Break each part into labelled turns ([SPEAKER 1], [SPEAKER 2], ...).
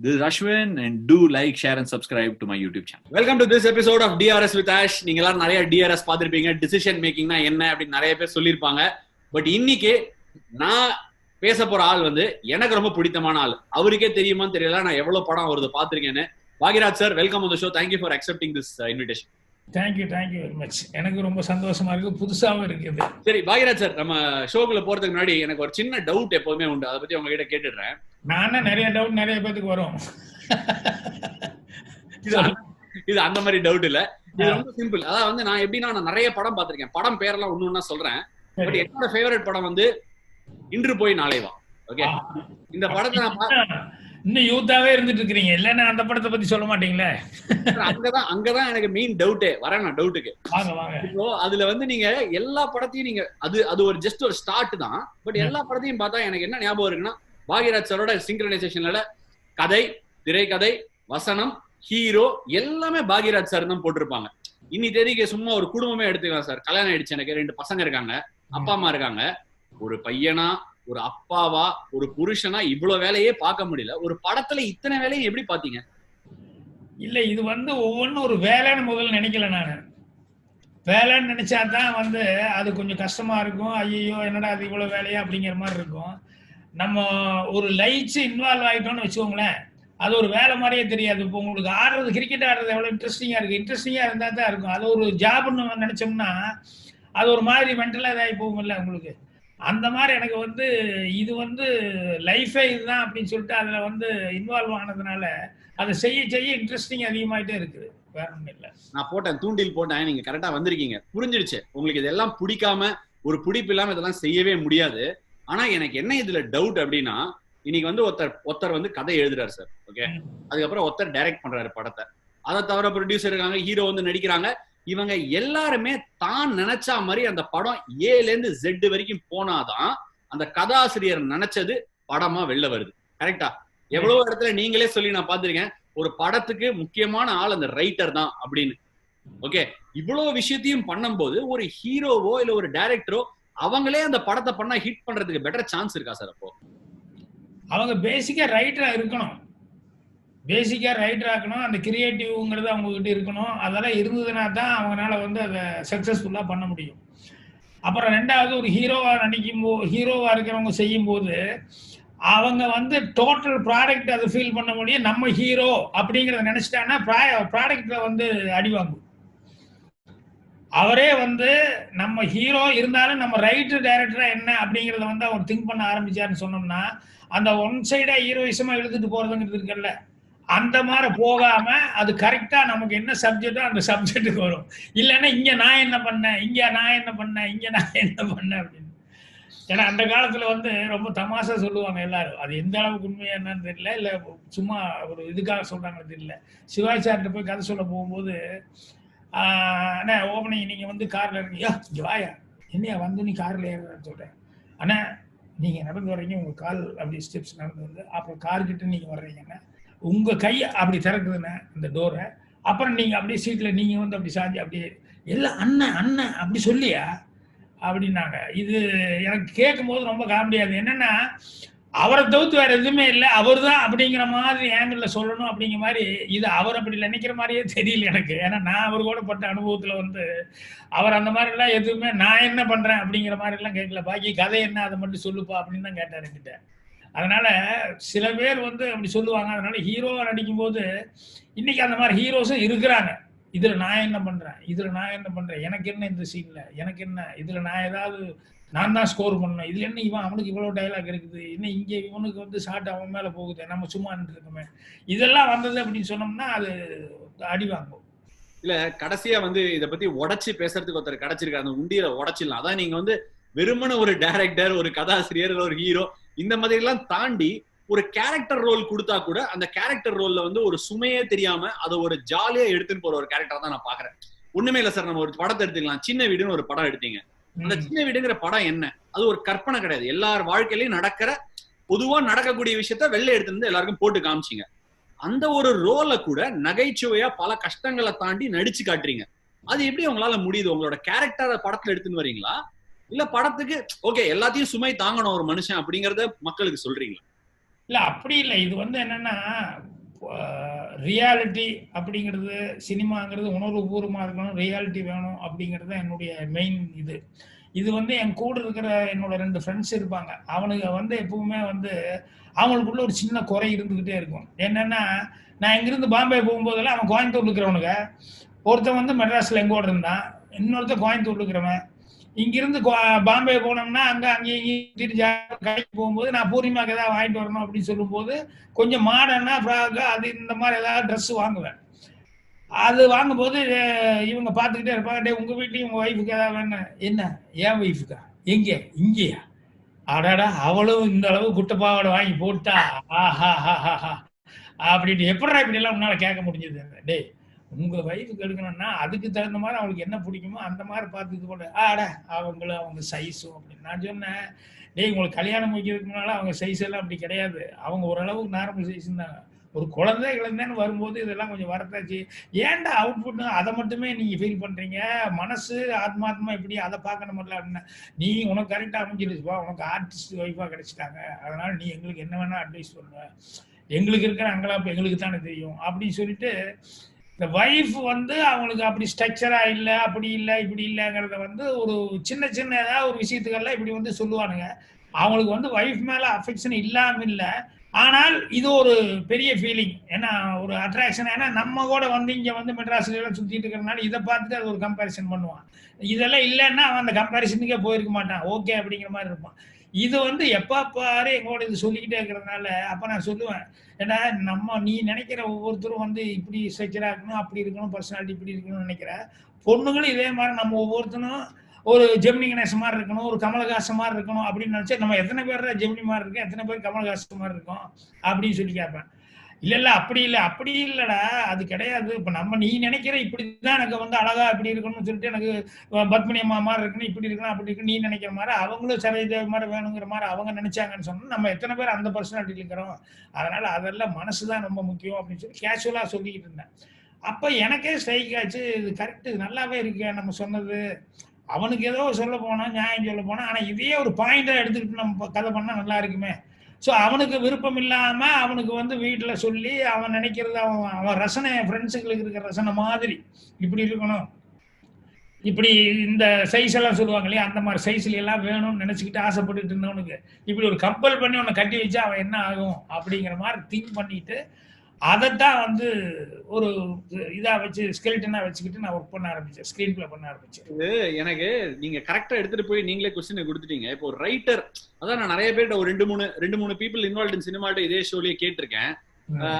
[SPEAKER 1] This is Ashwin and do like, share and subscribe to my YouTube channel. Welcome to this episode of DRS with Ash. நீங்க எல்லாரும் நிறைய DRS பார்த்திருப்பீங்க. Decision மேக்கிங்னா என்ன அப்படின்னு நிறைய பேர் சொல்லியிருப்பாங்க. பட் இன்னைக்கு நான் பேச போற ஆள் வந்து எனக்கு ரொம்ப பிடித்தமான ஆள். அவருக்கே தெரியுமான்னு தெரியல, நான் எவ்வளவு படம் அவரது பார்த்திருக்கேன்னு. Bhagyaraj sir, welcome on the show. Thank you for accepting this invitation.
[SPEAKER 2] Thank you very much. எனக்கு ரொம்ப சந்தோஷமா இருக்கு, புதுசாகவும் இருக்குது. சரி
[SPEAKER 1] பாக்யராஜ் சார், நம்ம ஷோக்குள்ள போறதுக்கு முன்னாடி எனக்கு ஒரு சின்ன டவுட் எப்பவுமே உண்டு, அதை பத்தி உங்ககிட்ட கேட்டுடுறேன்.
[SPEAKER 2] நானே நிறைய டவுட் நிறைய பேருக்கு வரும்.
[SPEAKER 1] இது அந்த மாதிரி டவுட் இல்ல, இது ரொம்ப சிம்பிள். அதாவது வந்து நான் எப்படின்னா, நான் நிறைய படம் பார்த்திருக்கேன். படம் பேரெல்லாம் ஒண்ணு ஒண்ணா சொல்றேன். பட் என்னோட ஃபேவரட் படம் வந்து இன்று போய் நாளை வா. ஓகே, இந்த படத்தை நான்
[SPEAKER 2] இன்னும் யூத்தாவே இருந்துட்டு இருக்கீங்க, இல்லன்னா அந்த படத்தை பத்தி சொல்ல மாட்டீங்களே?
[SPEAKER 1] அங்கதான் எனக்கு மெயின் டவுட்டே வரேன். நான் டவுட்டுக்கு இப்போ அதுல வந்து நீங்க எல்லா படத்தையும் நீங்க அது ஒரு ஜஸ்ட் ஒரு ஸ்டார்ட் தான். பட் எல்லா படத்தையும் பார்த்தா எனக்கு என்ன ஞாபகம் இருக்குன்னா, பாக்யராஜ் சாரோட சிங்க்ரனைசேஷன்ல கதை, திரைக்கதை, வசனம், ஹீரோ எல்லாமே பாக்யராஜ் சார் தான் போட்டிருப்பாங்க. இன்னி தேதிக்கு சும்மா ஒரு குடும்பமே எடுத்துக்கலாம் சார். கல்யாணம் ஆயிடுச்சு, எனக்கு 2 பசங்க இருக்காங்க, அப்பா அம்மா இருக்காங்க. ஒரு பையனா, ஒரு அப்பாவா, ஒரு புருஷனா இவ்வளவு வேலையே பார்க்க முடியல. ஒரு படத்துல இத்தனை வேலையும் எப்படி பாத்தீங்க?
[SPEAKER 2] இல்ல, இது வந்து ஒவ்வொன்றும் ஒரு வேலைன்னு முதல்ல நினைக்கல. நானு வேலைன்னு நினைச்சாதான் வந்து அது கொஞ்சம் கஷ்டமா இருக்கும். ஐயோ என்னடா அது இவ்வளவு வேலையா அப்படிங்கிற மாதிரி இருக்கும். நம்ம ஒரு லைட்ஸ் இன்வால்வ் ஆயிட்டோம்னு வச்சுக்கோங்களேன், அது ஒரு வேலை மாதிரியே தெரியாது. இப்போ உங்களுக்கு ஆடுறது, கிரிக்கெட் ஆடுறது எவ்வளவு இன்ட்ரெஸ்டிங்கா இருக்கு. இன்ட்ரெஸ்டிங்கா இருந்தா தான் இருக்கும். அது ஒரு ஜாப்னு நினைச்சோம்னா அது ஒரு மாதிரி மென்டலா இதாகி போகும்ல உங்களுக்கு. அந்த மாதிரி எனக்கு வந்து இது வந்து லைஃபே இதுதான் அப்படின்னு சொல்லிட்டு அதுல வந்து இன்வால்வ் ஆனதுனால அதை செய்ய செய்ய இன்ட்ரெஸ்டிங் அதிகமாயிட்டே இருக்குது. வேற ஒன்றும் இல்லை.
[SPEAKER 1] நான் போட்டேன், தூண்டில் போட்டேன், நீங்க கரெக்டா வந்திருக்கீங்க. புரிஞ்சிடுச்சு உங்களுக்கு இதெல்லாம் பிடிக்காம, ஒரு பிடிப்பு இல்லாம இதெல்லாம் செய்யவே முடியாது. ஆனா எனக்கு என்ன இதுல டவுட் அப்படின்னா, இன்னைக்கு வந்து ஒருத்தர் வந்து கதை எழுதுறாரு சார். ஓகே, அதுக்கப்புறம் ஒருத்தர் டைரக்ட் பண்றாரு படத்தை. அதை தவிர ப்ரொடியூசர் இருக்காங்க, ஹீரோ வந்து நடிக்கிறாங்க. இவங்க எல்லாருமே தான் நினைச்சா மாதிரி அந்த படம் ஏல இருந்து Z வரைக்கும் போனாதான் அந்த கதாசிரியர் நினைச்சது படமா வெளில வருது. கரெக்டா? எவ்வளவு இடத்துல நீங்களே சொல்லி நான் பார்த்திருக்கேன், ஒரு படத்துக்கு முக்கியமான ஆள் அந்த ரைட்டர் தான் அப்படின்னு. ஓகே, இவ்வளவு விஷயத்தையும் பண்ணும்போது ஒரு ஹீரோவோ இல்ல ஒரு டைரக்டரோ அவங்களே அந்த படத்தை பண்ணா ஹிட் பண்றதுக்கு பெட்டர் சான்ஸ் இருக்கா சார்? அப்போ
[SPEAKER 2] அவங்க பேசிக்கா ரைட்டரா இருக்கணும், பேசிக்கா ரைட்டர் ஆக்கணும். அந்த கிரியேட்டிவ்ங்கிறது அவங்க கிட்ட இருக்கணும். அதெல்லாம் இருந்ததுன்னா தான் அவங்களால வந்து அதை சக்சஸ்ஃபுல்லா பண்ண முடியும். அப்புறம் ரெண்டாவது, ஒரு ஹீரோவா இருக்கிறவங்க செய்யும் போது அவங்க வந்து டோட்டல் ப்ராடக்ட் அதை ஃபீல் பண்ண முடியும். நம்ம ஹீரோ அப்படிங்கிறத நினைச்சிட்டாங்கன்னா ப்ராடக்ட்ல வந்து அடிவாங்கும். அவரே வந்து நம்ம ஹீரோ இருந்தாலும் நம்ம ரைட்டர் டைரக்டரா என்ன அப்படிங்கிறத வந்து அவர் திங்க் பண்ண ஆரம்பிச்சாருன்னு சொன்னோம்னா, அந்த ஒன் சைடா ஹீரோயிசமா எழுதிட்டு போறதுங்கிறது இருக்குல்ல, அந்த மாதிரி போகாம அது கரெக்டா நமக்கு என்ன சப்ஜெக்டோ அந்த சப்ஜெக்டுக்கு வரும். இல்லைன்னா இங்க நான் என்ன பண்ணேன், இங்க நான் என்ன பண்ணேன், இங்க நான் என்ன பண்ணேன் அப்படின்னு. ஏன்னா அந்த காலத்துல வந்து ரொம்ப தமாஷா சொல்லுவாங்க எல்லாரும். அது எந்த அளவுக்கு உண்மையா என்னன்னு தெரியல, இல்ல சும்மா ஒரு இதுக்காக சொல்றாங்கன்னு தெரியல. சிவாஜி சார்கிட்ட போய் கதை சொல்ல போகும்போது, அண்ணா ஓப்பனிங் நீங்க வந்து கார்ல இருக்கீங்க, இங்க வாயா, என்னையா வந்து நீ கார்ல ஏறுறன்னு சொல்றேன். அண்ணா நீங்க நடந்து வர்றீங்க, உங்க கால் அப்படி ஸ்டெப்ஸ் நடந்து வந்து, அப்புறம் கார்கிட்ட நீங்க வர்றீங்கன்னா உங்க கை அப்படி திறக்குதுண்ணே இந்த டோரை, அப்புறம் நீங்க அப்படியே சீட்ல நீங்க வந்து அப்படி சாஞ்சி அப்படியே எல்லாம் அண்ணன் அண்ணன் அப்படி சொல்லியா அப்படின்னாங்க. இது எனக்கு கேட்கும் போது ரொம்ப காமெடியாது. என்னன்னா, அவரை தவிர்த்து வேற எதுவுமே இல்லை, அவர் தான் அப்படிங்கிற மாதிரி ஆங்கிள் சொல்லணும் அப்படிங்கிற மாதிரி. இது அவர் அப்படி நினைக்கிற மாதிரியே தெரியல எனக்கு. ஏன்னா நான் அவர் கூட பட்ட அனுபவத்துல வந்து அவர் அந்த மாதிரி எல்லாம் எதுவுமே நான் என்ன பண்றேன் அப்படிங்கிற மாதிரி எல்லாம் கேட்கல. பாக்கி கதை என்ன அதை மட்டும் சொல்லுப்பா அப்படின்னு தான் கேட்டார் என்கிட்ட. அதனால சில பேர் வந்து அப்படி சொல்லுவாங்க. அதனால ஹீரோவா நடிக்கும் போது இன்னைக்கு அந்த மாதிரி ஹீரோஸும் இருக்கிறாங்க. இதுல நான் என்ன பண்றேன், இதுல நான் என்ன பண்றேன், எனக்கு என்ன இந்த சீன்ல, எனக்கு என்ன இதுல நான் ஏதாவது நான் தான் ஸ்கோர் பண்ணணும், இதுல என்ன இவன் அவனுக்கு இவ்வளவு டைலாக் இருக்குது, இன்னும் இங்க இவனுக்கு வந்து ஷார்ட் அவன் மேல போகுது, நம்ம சும்மா இருக்கோமே, இதெல்லாம் வந்தது அப்படின்னு சொன்னோம்னா அது அடி வாங்கும்.
[SPEAKER 1] இல்ல கடைசியா வந்து இதை பத்தி உடைச்சு பேசுறதுக்கு ஒருத்தர் கிடைச்சிருக்காரு, அந்த உண்டியில உடைச்சிடலாம். அதான் நீங்க வந்து வெறுமன ஒரு டைரக்டர், ஒரு கதாசிரியர், ஒரு ஹீரோ இந்த மாதிரி எல்லாம் தாண்டி ஒரு கேரக்டர் ரோல் கொடுத்தா கூட அந்த கேரக்டர் ரோல்ல வந்து ஒரு சுமையே தெரியாம அதை ஒரு ஜாலியா எடுத்துன்னு போற ஒரு கேரக்டர் தான் நான் பாக்குறேன். ஒண்ணுமே இல்ல சார், நம்ம ஒரு படத்தை எடுத்துக்கலாம். சின்ன வீடுன்னு ஒரு படம் எடுத்தீங்க. அந்த சின்ன வீடுங்கிற படம் என்ன, அது ஒரு கற்பனை கிடையாது. எல்லார் வாழ்க்கையிலயும் நடக்கிற பொதுவா நடக்கக்கூடிய விஷயத்த வெளில எடுத்து எல்லாருக்கும் போட்டு காமிச்சிங்க. அந்த ஒரு ரோலை கூட நகைச்சுவையா பல கஷ்டங்களை தாண்டி நடிச்சு காட்டுறீங்க. அது எப்படி உங்களால முடியுது? உங்களோட கேரக்டரை படத்துல எடுத்துன்னு வரீங்களா, இல்ல படத்துக்கு ஓகே எல்லாத்தையும் சுமை தாங்கணும் ஒரு மனுஷன் அப்படிங்கறத மக்களுக்கு சொல்றீங்களா?
[SPEAKER 2] இல்ல அப்படி இல்லை. இது வந்து என்னன்னா ரியாலிட்டி அப்படிங்கிறது, சினிமாங்கிறது உணர்வுபூர்வமா இருக்கணும், ரியாலிட்டி வேணும் அப்படிங்கிறது தான் என்னுடைய மெயின் இது. இது வந்து என் கூட இருக்கிற என்னோட 2 ஃப்ரெண்ட்ஸ் இருப்பாங்க. அவனுங்க வந்து எப்பவுமே வந்து அவங்களுக்குள்ள ஒரு சின்ன குறை இருந்துகிட்டே இருக்கும். என்னன்னா, நான் இங்கிருந்து பாம்பே போகும்போதெல்லாம் அவன் கோயம்புத்தூர்ல இருக்கிறவனுங்க. ஒருத்தன் வந்து மெட்ராஸ்ல எங்கோட இருந்தான், இன்னொருத்தன் கோயம்புத்தூர்ல இருக்கிறவன். இங்கிருந்து பாம்பே போனோம்னா அங்கேயும் இங்கேயும் கடைக்கு போகும்போது நான் பூர்ணிமாக்கு ஏதாவது வாங்கிட்டு வரணும் அப்படின்னு சொல்லும்போது கொஞ்சம் மாடர்னா ஃப்ராக் அது இந்த மாதிரி ஏதாவது ட்ரெஸ் வாங்குவேன். அது வாங்கும்போது இவங்க பார்த்துக்கிட்டே இருப்பாங்க, டே உங்க வீட்லயும் உங்க ஒய்ஃபுக்கு ஏதாவது வேணும். என்ன ஏன் ஒய்ஃபுக்கா? எங்க இங்கேயா? அடாடா அவளும் இந்த அளவு குட்டப்பாவோட வாங்கி போட்டா ஆஹா அப்படின்ட்டு எப்படா இப்படி எல்லாம் உன்னால கேட்க முடிஞ்சது? டே உங்க வயசுக்கு எடுக்கணும்னா அதுக்கு தகுந்த மாதிரி அவங்களுக்கு என்ன பிடிக்குமோ அந்த மாதிரி பார்த்து இது பண்ண அவங்களும் அவங்க சைஸும் அப்படின்னு நான் சொன்னேன். டேய் உங்களுக்கு கல்யாணம் வைக்கிறதுக்கு முன்னால அவங்க சைஸ் எல்லாம் அப்படி கிடையாது, அவங்க ஓரளவுக்கு நார்மல் சைஸ் இருந்தாங்க. ஒரு குழந்தை இழந்தேன்னு வரும்போது இதெல்லாம் கொஞ்சம் வரத்தாச்சு. ஏன்டா அவுட்புட் அதை மட்டுமே நீங்க ஃபீல் பண்றீங்க, மனசு ஆத்மாத்மா இப்படி அதை பார்க்கணும்ல அப்படின்னா, நீ உனக்கு கரெக்டா அமைஞ்சிருச்சுப்பா, உனக்கு ஆர்டிஸ்ட் ஒய்ஃபா கிடைச்சிட்டாங்க, அதனால நீ எங்களுக்கு என்ன வேணா அட்வைஸ் பண்ணுவ, எங்களுக்கு இருக்கிற அங்கலாப்பு எங்களுக்கு தானே தெரியும் அப்படின்னு சொல்லிட்டு இந்த வைஃப் வந்து அவங்களுக்கு அப்படி ஸ்ட்ரக்சரா இல்ல, அப்படி இல்ல, இப்படி இல்லைங்கிறத வந்து ஒரு சின்ன சின்ன ஏதாவது ஒரு விஷயத்துக்கெல்லாம் இப்படி வந்து சொல்லுவானுங்க. அவங்களுக்கு வந்து வைஃப் மேல அஃபெக்ஷன் இல்லாம இல்ல, ஆனால் இது ஒரு பெரிய ஃபீலிங். ஏன்னா ஒரு அட்ராக்ஷன். ஏன்னா நம்ம கூட வந்து இங்க வந்து மெட்ராஸ்ல எல்லாம் சுத்திட்டு இருக்கிறனால இதை பார்த்துட்டு அது ஒரு கம்பேரிசன் பண்ணுவான். இதெல்லாம் இல்லைன்னா அவன் அந்த கம்பேரிசனுக்கே போயிருக்க மாட்டான், ஓகே அப்படிங்கிற மாதிரி இருப்பான். இது வந்து எப்ப பாரு எங்களோட இது சொல்லிக்கிட்டே இருக்கிறதுனால அப்ப நான் சொல்லுவேன், ஏன்னா நம்ம நீ நினைக்கிற ஒவ்வொருத்தரும் வந்து இப்படி ஸ்ட்ரக்சரா இருக்கணும், அப்படி இருக்கணும், பர்சனாலிட்டி இப்படி இருக்கணும்னு நினைக்கிற பொண்ணுங்களும் இதே மாதிரி நம்ம ஒவ்வொருத்தரும் ஒரு ஜெமினி கணேசன் மாதிரி இருக்கணும், ஒரு கமலஹாசன் மாதிரி இருக்கணும் அப்படின்னு நினைச்சா நம்ம எத்தனை பேர் ஜெமினி மாதிரி இருக்கோம், எத்தனை பேர் கமலஹாசன் மாதிரி இருக்கோம் அப்படின்னு சொல்லி கேட்பேன். இல்ல அப்படி இல்லை, அப்படி இல்லடா, அது கிடையாது. இப்ப நம்ம நீ நினைக்கிற இப்படிதான் எனக்கு வந்து அழகா இப்படி இருக்கணும்னு சொல்லிட்டு எனக்கு பத்மினி அம்மா மாதிரி இருக்கணும், இப்படி இருக்கணும், அப்படி இருக்கணும் நீ நினைக்கிற மாதிரி அவங்களும் சரோஜதேவி மாதிரி வேணுங்கிற மாதிரி அவங்க நினைச்சாங்கன்னு சொன்னா நம்ம எத்தனை பேர் அந்த பர்சனாலிட்டி இருக்கிறோம். அதனால அதெல்லாம் மனசுதான் ரொம்ப முக்கியம் அப்படின்னு சொல்லி கேஷுவலா சொல்லிக்கிட்டு இருந்தேன். அப்ப எனக்கே ஸ்ட்ரைக் ஆச்சு, இது கரெக்ட், நல்லாவே இருக்கு நம்ம சொன்னது. அவனுக்கு ஏதோ சொல்ல போனா நியாயம் சொல்ல போனா, ஆனா இதையே ஒரு பாயிண்டா எடுத்துக்கிட்டு நம்ம கதை பண்ணா நல்லா இருக்குமே. ஸோ அவனுக்கு விருப்பம் இல்லாம அவனுக்கு வந்து வீட்டில் சொல்லி அவன் நினைக்கிறது அவன் ரசனை ஃப்ரெண்ட்ஸுங்களுக்கு இருக்கிற ரசனை மாதிரி இப்படி இருக்கணும், இப்படி இந்த சைஸ் எல்லாம் சொல்லுவாங்க இல்லையா, அந்த மாதிரி சைஸ்ல எல்லாம் வேணும்னு நினைச்சுக்கிட்டு ஆசைப்பட்டுட்டு இருந்தவனுக்கு இப்படி ஒரு கம்பல் பண்ணி அவனை கட்டி வச்சா அவன் என்ன ஆகும் அப்படிங்கிற மாதிரி திங்க் பண்ணிட்டு அதைத்தான் வந்து ஒரு இதா வச்சு ஸ்கெல்டனா வச்சுக்கிட்டு நான் ஒர்க் பண்ண ஆரம்பிச்சேன், ஸ்கிரீன் பிளே பண்ண ஆரம்பிச்சேன்.
[SPEAKER 1] இது எனக்கு நீங்க கரெக்டா எடுத்துட்டு போய் நீங்களே கொஸ்டின் கொடுத்துட்டீங்க. இப்போ ஒரு ரைட்டர், அதான் நான் நிறைய பேர்ட்ட ஒரு ரெண்டு மூணு பீப்புள் இன்வால்வ் இன் சினிமாட்ட இதே ஷோலயே கேட்டிருக்கேன்.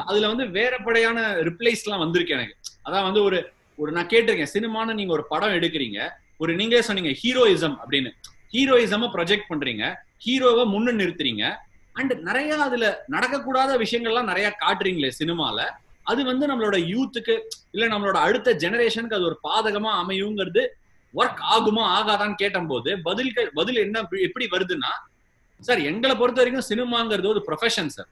[SPEAKER 1] அதுல வந்து வேறப்படையான ரிப்ளைஸ் எல்லாம் வந்திருக்கு எனக்கு. அதான் வந்து ஒரு நான் கேட்டிருக்கேன், சினிமான்னு நீங்க ஒரு படம் எடுக்கிறீங்க, ஒரு நீங்களே சொன்னீங்க ஹீரோயிசம் அப்படின்னு, ஹீரோயிசம் ப்ரொஜெக்ட் பண்றீங்க, ஹீரோவை முன்னு நிறுத்துறீங்க, அண்ட் நிறைய அதுல நடக்கக்கூடாத விஷயங்கள்லாம் நிறைய காட்டுறீங்களே சினிமால. அது வந்து நம்மளோட யூத்துக்கு இல்ல நம்மளோட அடுத்த ஜெனரேஷனுக்கு அது ஒரு பாதகமா அமையுங்கிறது ஒர்க் ஆகுமா ஆகாதான்னு கேட்டபோது பதில் என்ன எப்படி வருதுன்னா, சார் எங்களை பொறுத்த வரைக்கும் சினிமாங்கிறது ஒரு ப்ரொஃபஷன் சார்,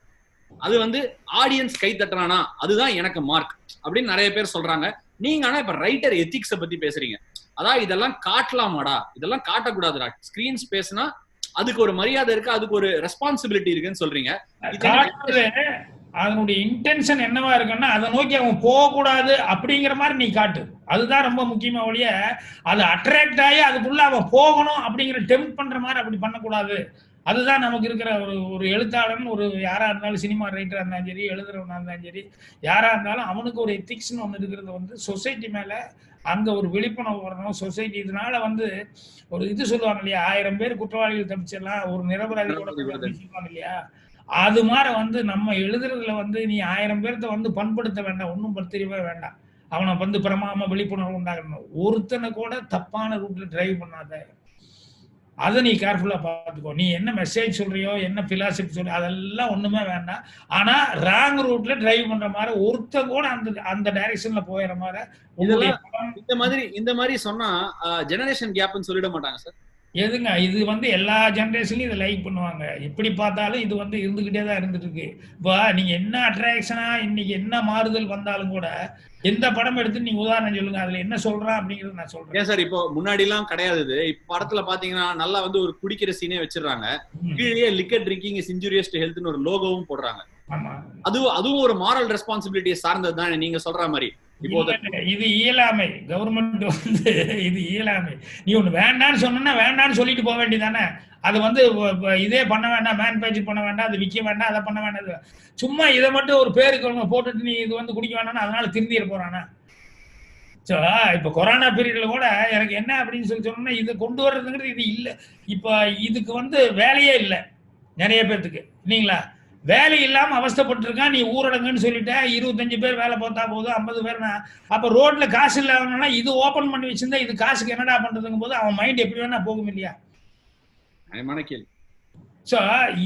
[SPEAKER 1] அது வந்து ஆடியன்ஸ் கை தட்டுறானா அதுதான் எனக்கு மார்க் அப்படின்னு நிறைய பேர் சொல்றாங்க. நீங்க ஆனா இப்ப ரைட்டர் எத்திக்ஸை பத்தி பேசுறீங்க, அதான் இதெல்லாம் காட்டலாமாடா, இதெல்லாம் காட்டக்கூடாதுடா, ஸ்கிரீன் ஸ்பேஸ்னா அதுக்கு ஒரு மரியாதை இருக்கு, அதுக்கு ஒரு ரெஸ்பான்சிபிலிட்டி இருக்குன்னு சொல்றீங்க.
[SPEAKER 2] அதனுடைய இன்டென்ஷன் என்னவா இருக்குன்னா அதை நோக்கி அவன் போகக்கூடாது அப்படிங்கிற மாதிரி நீ காட்டு, அதுதான் ரொம்ப முக்கியமா ஒழிய அது அட்ராக்ட் ஆகி அதுக்குள்ள அவன் போகணும் அப்படிங்கிற டெம்ப்ட் பண்ற மாதிரி அப்படி பண்ணக்கூடாது. அதுதான் நமக்கு இருக்கிற ஒரு எழுத்தாளன், ஒரு யாரா இருந்தாலும் சினிமா ரைட்டரா இருந்தாலும் சரி, எழுதுறவனா இருந்தாலும் சரி, யாரா இருந்தாலும் அவனுக்கு ஒரு எத்திக்ஸ்னு ஒன்று இருக்கிறது வந்து சொசைட்டி மேல அங்க ஒரு விழிப்புணர்வு வரணும். சொசைட்டி இதனால வந்து ஒரு இது சொல்லுவாங்க இல்லையா, 1000 பேர் குற்றவாளிகள் தப்பிச்சிடலாம் ஒரு நிரபராதி கூட சொல்லுவாங்க இல்லையா, அது மாதிரி வந்து நம்ம எழுதுறதுல வந்து நீ 1000 பேர்த்த வந்து பண்படுத்த வேண்டாம், ஒன்றும் பத்திரிவே வேண்டாம், அவனை வந்து பிரமாம விழிப்புணர்வு உண்டாகணும். ஒருத்தனை கூட தப்பான ரூட்ல டிரைவ் பண்ணாத, அதை நீ கேர்ஃபுல்லா பார்த்துக்கோ. நீ என்ன மெசேஜ் சொல்றியோ, என்ன பிலாசபி சொல்றியோ அதெல்லாம் ஒண்ணுமே வேண்டாம். ஆனா ராங் ரூட்ல டிரைவ் பண்ற மாதிரி ஒருத்தன் கூட அந்த டைரக்ஷன்ல போயிற மாதிரி
[SPEAKER 1] இந்த மாதிரி சொன்னா ஜெனரேஷன் கேப்னு சொல்லிட மாட்டாங்க சார்?
[SPEAKER 2] எதுங்க இது வந்து எல்லா ஜெனரேஷன்லயும் இதை லைக் பண்ணுவாங்க. எப்படி பார்த்தாலும் இது வந்து இருந்துகிட்டே தான் இருந்துட்டு இருக்கு. இப்போ நீங்க என்ன அட்ராக்ஷனா இன்னைக்கு என்ன மாறுதல் வந்தாலும் கூட எந்த படம் எடுத்து நீங்க உதாரணம் சொல்லுங்க, அதுல என்ன சொல்றான் அப்படிங்கறது நான் சொல்றேன்.
[SPEAKER 1] ஏன் சார் இப்போ முன்னாடி எல்லாம் கிடையாது இது. இப்ப படத்துல பாத்தீங்கன்னா நல்லா வந்து ஒரு குடிக்கிற சீனே வச்சிடறாங்க, கீழே liquor drinking is injurious to ஹெல்த்னு ஒரு லோகோவும் போடுறாங்க. அதுவும் ஒரு மாரல் ரெஸ்பான்சிபிலிட்டியை சார்ந்தது தான் நீங்க சொல்ற மாதிரி.
[SPEAKER 2] இது இயலாமை, கவர்மெண்ட் வந்து இது இயலாமை. நீ ஒண்ணு வேண்டான்னு சொன்னா வேண்டான்னு சொல்லிட்டு போக வேண்டியதானே. அது வந்து இதே பண்ண வேண்டாம், மேன் பேஜ் பண்ண வேண்டாம், அது விற்க வேண்டாம், அதை பண்ண வேண்டாம். சும்மா இதை மட்டும் ஒரு பேருக்கு போட்டுட்டு நீ இது வந்து குடிக்க வேண்டாம் அதனால திருந்திட போறானா. இப்ப கொரோனா பீரியட்ல கூட எனக்கு என்ன அப்படின்னு சொல்லி சொன்னா இது கொண்டு வர்றதுங்கிறது இது இல்ல. இப்ப இதுக்கு வந்து வேலையே இல்லை நிறைய பேர்த்துக்கு இல்லைங்களா. வேலை இல்லாம அவஸ்தப்பட்டு இருக்கான். நீ ஊரடங்குன்னு சொல்லிட்ட, 25 பேர் வேலை பார்த்தா போதும், 50 பேர்னா அப்ப ரோட்ல காசு இல்லாமனா இது ஓபன் பண்ணி வச்சிருந்தா இது காசுக்கு என்னடா பண்றதுங்கும் போது அவன் மைண்ட் எப்படி வேணா போகும் இல்லையா. சோ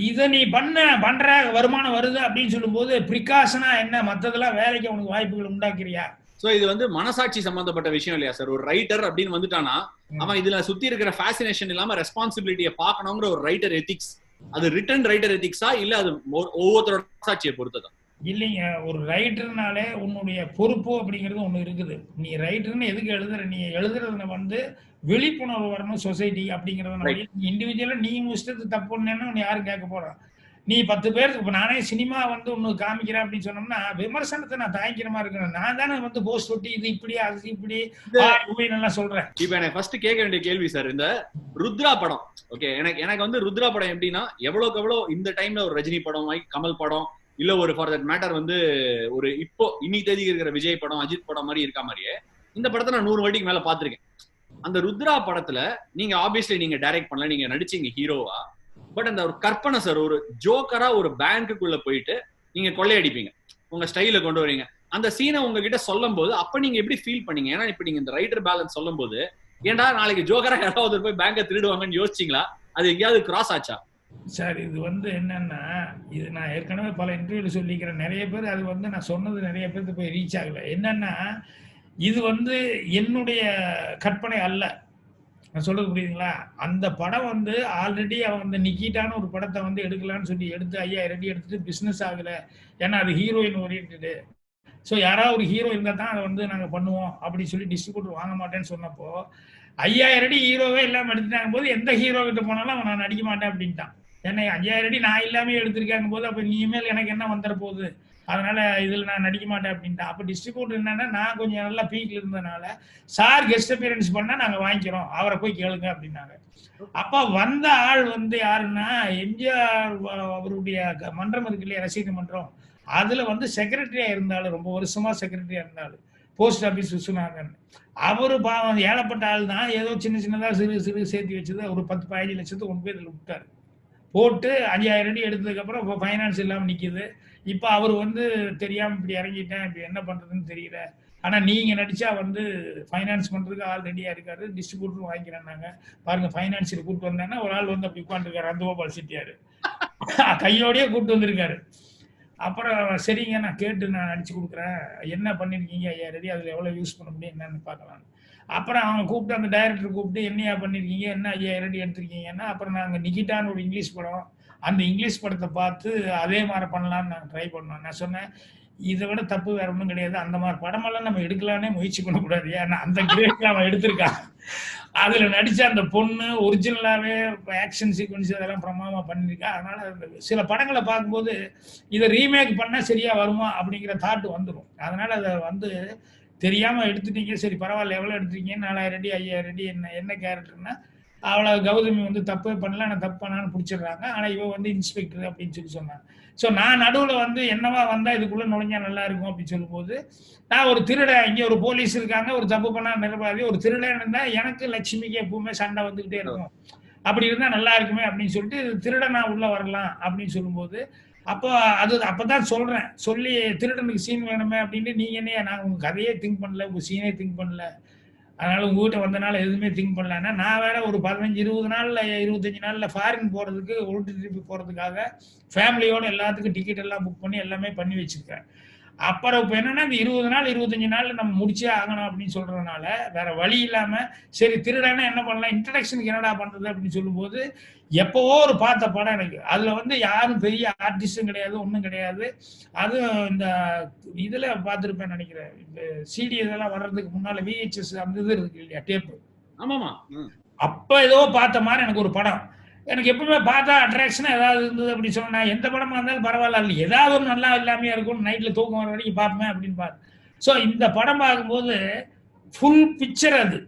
[SPEAKER 2] இத நீ பண்ற வருமானம் வருது அப்படின்னு சொல்லும் போது பிரிகாஷனா என்ன மத்ததெல்லாம் வேலைக்கு அவனுக்கு வாய்ப்புகள் உண்டாக்குறியா.
[SPEAKER 1] சோ இது வந்து மனசாட்சி சம்பந்தப்பட்ட விஷயம் இல்லையா சார். ஒரு ரைட்டர் அப்படின்னு வந்துட்டானா அவன் இதுல சுத்தி இருக்கிற ஃபேசினேஷன் இல்லாம ரெஸ்பான்சிபிலிட்டியை பார்க்கணுங்கிற ஒரு ரைட்டர் எத்திக்ஸ், அது ரிட்டன் ரைட்டர் எத்திக்ஸா இல்ல அது ஒவ்வொருத்தரோட மனசாட்சியை பொறுத்ததா?
[SPEAKER 2] இல்லைங்க, ஒரு ரைட்டர்னாலே உன்னுடைய பொறுப்பு அப்படிங்கிறது ஒண்ணு இருக்குது. நீ ரைட்டர்னு எதுக்கு எழுதுற, நீ எழுதுறதுல வந்து விழிப்புணர்வு வரணும் சொசைட்டி அப்படிங்கறத. இண்டிவிஜுவலா நீ இஷ்டத்துக்கு தப்பு பண்ணேன்னா யாரும் கேட்க போறான். நீ 10 பேருக்கு இப்ப நானே சினிமா வந்து ஒண்ணு காமிக்கிறேன் அப்படின்னு சொன்னோம்னா விமர்சனத்தை நான் தாங்கிக்கிற மாதிரி இருக்கேன். நான் தானே வந்து போஸ்ட் ஒட்டி இது இப்படி அது இப்படி நல்லா சொல்றேன்.
[SPEAKER 1] இப்ப எனக்கு ஃபர்ஸ்ட் கேட்க வேண்டிய கேள்வி சார், இந்த ருத்ரா படம் ஓகே, எனக்கு வந்து ருத்ரா படம் எப்படின்னா எவ்வளவுக்கு எவ்வளவு இந்த டைம்ல ஒரு ரஜினி படம், கமல் படம், இல்ல ஒரு ஃபார் தட் மேட்டர் வந்து ஒரு இப்போ இன்னைக்கு தேதிக்கு இருக்கிற விஜய் படம், அஜித் படம் மாதிரி இருக்க மாதிரியே இந்த படத்தை நான் 100 வாட்டிக்கு மேல பாத்திருக்கேன். அந்த ருத்ரா படத்துல நீங்க ஆப்வியஸ்லி நீங்க டைரக்ட் பண்ணல, நீங்க நடிச்சீங்க ஹீரோவா. பட் அந்த ஒரு கற்பனை சார், ஒரு ஜோக்கரா ஒரு பேங்க்குள்ள போயிட்டு நீங்க கொள்ளையடிப்பீங்க, உங்க ஸ்டைல கொண்டு வரீங்க. அந்த சீனை உங்ககிட்ட சொல்லும் போது அப்ப நீங்க எப்படி ஃபீல் பண்ணீங்க? ஏன்னா இப்ப நீங்க இந்த ரைட்டர் பேலன்ஸ் சொல்லும் போது ஏன்டா நாளைக்கு ஜோக்கரா யாராவது போய் பேங்கை திருடுவாங்கன்னு யோசிச்சீங்களா? அது எங்கேயாவது கிராஸ் ஆச்சா?
[SPEAKER 2] சார் இது வந்து என்னன்னா, இது நான் ஏற்கனவே பல இன்டர்வியூல சொல்லிக்கிறேன். நிறைய பேர் அது வந்து நான் சொன்னது நிறைய பேருக்கு போய் ரீச் ஆகல. என்னன்னா இது வந்து என்னுடைய கற்பனை அல்ல. நான் சொல்றது புரியுதுங்களா. அந்த படம் வந்து ஆல்ரெடி அவன் வந்து நிக்கிட்டான ஒரு படத்தை வந்து எடுக்கலான்னு சொல்லி எடுத்து 5000 அடி எடுத்துட்டு பிசினஸ் ஆகல. ஏன்னா அது ஹீரோயின் ஓரியன்டு. ஸோ யாராவது ஒரு ஹீரோ இருந்தால் தான் அதை வந்து நாங்கள் பண்ணுவோம் அப்படின்னு சொல்லி டிஸ்ட்ரிபியூட்டர் வாங்க மாட்டேன்னு சொன்னப்போ 5000 அடி ஹீரோவே இல்லாமல் எடுத்துட்டாங்க போது எந்த ஹீரோ கிட்ட போனாலும் அவன் நான் நடிக்க மாட்டேன் அப்படின்ட்டான். ஏன்னா 5000 அடி நான் இல்லாமல் எடுத்திருக்காங்க போது அப்போ இனிமேல் எனக்கு என்ன வந்துட போகுது, அதனால இதில் நான் நடிக்க மாட்டேன் அப்படின்ட்டான். அப்போ டிஸ்ட்ரிபியூட்டர் என்னன்னா, நான் கொஞ்சம் நல்லா பீக்ல இருந்ததுனால சார் கெஸ்ட் அப்பியரன்ஸ் பண்ணால் நாங்கள் வாங்கிக்கிறோம், அவரை போய் கேளுங்க அப்படின்னாங்க. அப்போ வந்த ஆள் வந்து யாருன்னா எம்ஜிஆர் அவருடைய மன்றம் இருக்கு இல்லையா, ரசிகர் மன்றம், அதுல வந்து செக்ரட்டரியா இருந்தாலும் ரொம்ப வருஷமா செக்ரட்டரியா இருந்தாலும் போஸ்ட் ஆபீஸ் விஸ்வநாதன். அவரு பாவம் ஏழப்பட்ட ஆள் தான். ஏதோ சின்ன சின்னதா சிறு சிறு சேர்த்து வச்சது ஒரு 10-15 லட்சத்துக்கு கொண்டு போய் இதில் விட்டாரு. போட்டு 5000 அடி எடுத்ததுக்கு அப்புறம் இப்போ ஃபைனான்ஸ் இல்லாமல் நிக்குது. இப்போ அவர் வந்து தெரியாம இப்படி இறங்கிட்டேன், இப்படி என்ன பண்றதுன்னு தெரியல. ஆனா நீங்க நடிச்சா வந்து ஃபைனான்ஸ் பண்றதுக்கு ஆள் ரெடியா இருக்காரு, டிஸ்ட்ரிபியூட்டர் வாங்கிக்கிறாங்க. பாருங்க ஃபைனான்சியர் கூப்பிட்டு வந்தேன்னா ஒரு ஆள் வந்து அப்படி உட்காந்துருக்காரு, அந்தகோபால் செட்டியாரு கையோடய கூப்பிட்டு வந்திருக்காரு. அப்புறம் சரிங்க நான் கேட்டு நான் நடிச்சு கொடுக்குறேன், என்ன பண்ணிருக்கீங்க 5000 அடி, அதுல எவ்வளவு யூஸ் பண்ண முடியும் என்னன்னு பார்க்கலாம். அப்புறம் அவங்க கூப்பிட்டு அந்த டைரக்டர் கூப்பிட்டு என்னையா பண்ணிருக்கீங்க, என்ன 5000 அடி எடுத்திருக்கீங்கன்னா, அப்புறம் நாங்கள் நிக்கிட்டான்னு ஒரு இங்கிலீஷ் படம், அந்த இங்கிலீஷ் படத்தை பார்த்து அதே மாதிரி பண்ணலான்னு நாங்கள் ட்ரை பண்ணோம். நான் சொன்னேன் இதை விட தப்பு வேற ஒன்றும் கிடையாது, அந்த மாதிரி படமெல்லாம் நம்ம எடுக்கலானே முயற்சி பண்ணக்கூடாது. ஏன்னா அந்த கிரேட்ல அவன் எடுத்திருக்கான். அதுல நடிச்ச அந்த பொண்ணு ஒரிஜினலாவே ஆக்ஷன் சீக்வன்ஸ் அதெல்லாம் பிரமாதமா பண்ணிருக்கா. அதனால சில படங்களை பார்க்கும்போது இதை ரீமேக் பண்ணா சரியா வருமா அப்படிங்கிற தாட் வந்துடும். அதனால அதை வந்து தெரியாம எடுத்துட்டீங்க, சரி பரவாயில்ல எவ்வளவு எடுத்துட்டீங்க, 4000 அடி 5000 அடி, என்ன கேரக்டர்னா அவளை கௌதமி வந்து தப்பே பண்ணல, நான் தப்பு பண்ணான்னு பிடிச்சிடுறாங்க. ஆனா இவ வந்து இன்ஸ்பெக்டர் அப்படின்னு சொல்லி சொன்னாங்க. ஸோ நான் நடுவில் வந்து என்னவா வந்தா இதுக்குள்ள நுழைஞ்சா நல்லா இருக்கும் அப்படின்னு சொல்லும்போது, நான் ஒரு திருடன், இங்கே ஒரு போலீஸ் இருக்காங்க, ஒரு தப்பு பண்ணா நிரபாதி, ஒரு திருடன் இருந்தா எனக்கு லட்சுமிக்கு எப்பவுமே சண்டை வந்துகிட்டே இருக்கும், அப்படி இருந்தா நல்லா இருக்குமே அப்படின்னு சொல்லிட்டு திருடனா உள்ள வரலாம் அப்படின்னு சொல்லும்போது, அப்போ அது அப்பதான் சொல்றேன், சொல்லி திருடனுக்கு சீன் வேணுமே அப்படின்ட்டு நீங்க என்ன நான் உங்க கதையே திங்க் பண்ணல, உங்க சீனே திங்க் பண்ணல, அதனால உங்ககிட்ட வந்தனால எதுவுமே திங்க் பண்ணலன்னா நான் வேற ஒரு 15-20 நாள்ல 25 நாள்ல ஃபாரின் போறதுக்கு உள்ட்டு திருப்பி போறதுக்காக ஃபேமிலியோட எல்லாத்துக்கும் டிக்கெட் எல்லாம் புக் பண்ணி எல்லாமே பண்ணி வச்சிருக்கேன். அப்புறம் இப்ப என்னன்னா இந்த 20 நாள் 25 நாள்ல நம்ம முடிச்சே ஆகணும் அப்படின்னு சொல்றதுனால வேற வழி இல்லாம சரி திருடனா என்ன பண்ணலாம், இன்ட்ரடக்ஷனுக்கு என்னடா பண்றது அப்படின்னு சொல்லும்போது எப்பவோ ஒரு பார்த்த படம் எனக்கு. அதுல வந்து யாரும் பெரிய ஆர்டிஸ்டும் கிடையாது, ஒன்றும் கிடையாது. அதுவும் இந்த இதுல பார்த்துருப்பேன் நினைக்கிறேன், இந்த சிடி இதெல்லாம் வர்றதுக்கு முன்னால VHS அந்த இது இருக்கு இல்லையா, டேப்பு.
[SPEAKER 1] ஆமாமா.
[SPEAKER 2] அப்ப ஏதோ பார்த்த மாதிரி எனக்கு ஒரு படம். எனக்கு எப்பவுமே பார்த்தா அட்ராக்ஷனா ஏதாவது இருந்தது அப்படின்னு சொன்னா எந்த படமா இருந்தாலும் பரவாயில்ல, இல்லை ஏதாவது ஒரு நல்லா இல்லாமையா இருக்கும், நைட்ல தூக்கம் வர வரைக்கும் பார்ப்பேன் அப்படின்னு பார்த்து. ஸோ இந்த படம் பார்க்கும்போது ஃபுல் பிக்சர் அது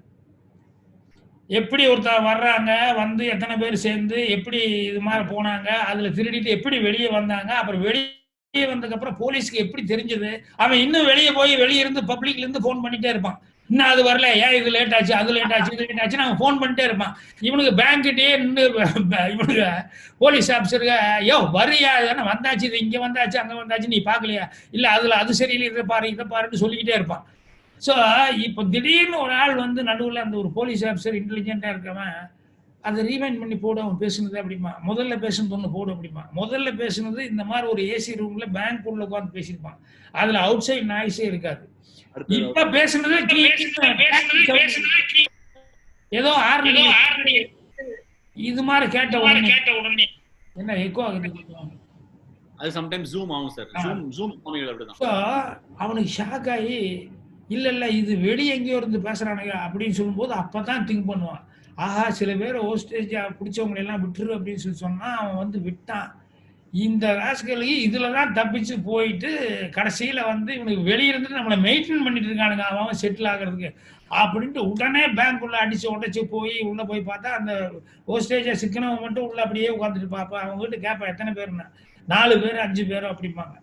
[SPEAKER 2] எப்படி ஒருத்தர் வர்றாங்க, வந்து எத்தனை பேர் சேர்ந்து எப்படி இது மாதிரி போனாங்க, அதுல திருடிட்டு எப்படி வெளியே வந்தாங்க, அப்புறம் வெளியே வந்ததுக்கு அப்புறம் போலீஸ்க்கு எப்படி தெரிஞ்சது, அவன் இன்னும் வெளியே போய் வெளியே இருந்து பப்ளிக்ல இருந்து போன் பண்ணிட்டே இருப்பான், இன்னும் அது வரல, ஏன் இது லேட் ஆச்சு, அது லேட் ஆச்சு, இது லேட் ஆச்சு, அவன் போன் பண்ணிட்டே இருப்பான். இவனுக்கு பேங்க்கிட்டே நின்று இவனுக்கு போலீஸ் ஆஃபீஸருங்க யோ வரியா வந்தாச்சு, இது இங்க வந்தாச்சு அங்க வந்தாச்சு நீ பாக்கலையா, இல்ல அதுல அது சரியில்லை, இதை பாரு இதை பாருன்னு சொல்லிக்கிட்டே இருப்பான். ஸோ இப்போ திடீர்னு ஒரு ஆள் வந்து நடுவில் அந்த ஒரு போலீஸ் ஆஃபீஸர் இன்டெலிஜென்ட்டாக இருக்கவன் அதை ரீவைண்ட் பண்ணி போடு, அவன் பேசுனது அப்படிமா, முதல்ல பேசுனது ஒன்று போடு அப்படிமா. முதல்ல பேசுனது இந்த மாதிரி ஒரு ஏசி ரூம்ல பேங்க் உள்ள உட்காந்து பேசியிருப்பான், அதுல அவுட் சைட் நாய்ஸே இருக்காது. இப்ப பேசுனது ஏதோ இது மாதிரி கேட்ட உடனே என்ன எக்கோ ஆகுது,
[SPEAKER 1] அது சம்டைம்ஸ் ஜூம் ஆகும் சார். ஜூம் அப்படிதான்.
[SPEAKER 2] ஸோ அவனுக்கு ஷாக் ஆகி இல்ல இல்ல இது வெளியே எங்கேயோ இருந்து பேசுறானுங்க அப்படின்னு சொல்லும்போது அப்பதான் திங்க் பண்ணுவான், ஆஹா சில பேர் ஹோஸ்டேஜ் பிடிச்சவங்களை எல்லாம் விட்டுரு அப்படின்னு சொல்லி சொன்னா அவன் வந்து விட்டான். இந்த ராஸ்களுக்கு இதுலதான் தப்பிச்சு போயிட்டு கடைசியில வந்து இவனுக்கு வெளியிருந்து நம்மளை மெயின்டைன் பண்ணிட்டு இருக்கானுங்க அவன் செட்டில் ஆகிறதுக்கு அப்படின்ட்டு உடனே பேங்க் உள்ள அடிச்சு உடச்சு போய் உள்ள போய் பார்த்தா அந்த ஹோஸ்டேஜா சிக்கனவன் மட்டும் உள்ள அப்படியே உட்காந்துட்டு பாப்பா. அவங்க வீட்டு கேட்பா எத்தனை பேருன்னா 4 பேர் 5 பேரோ அப்படிம்பாங்க.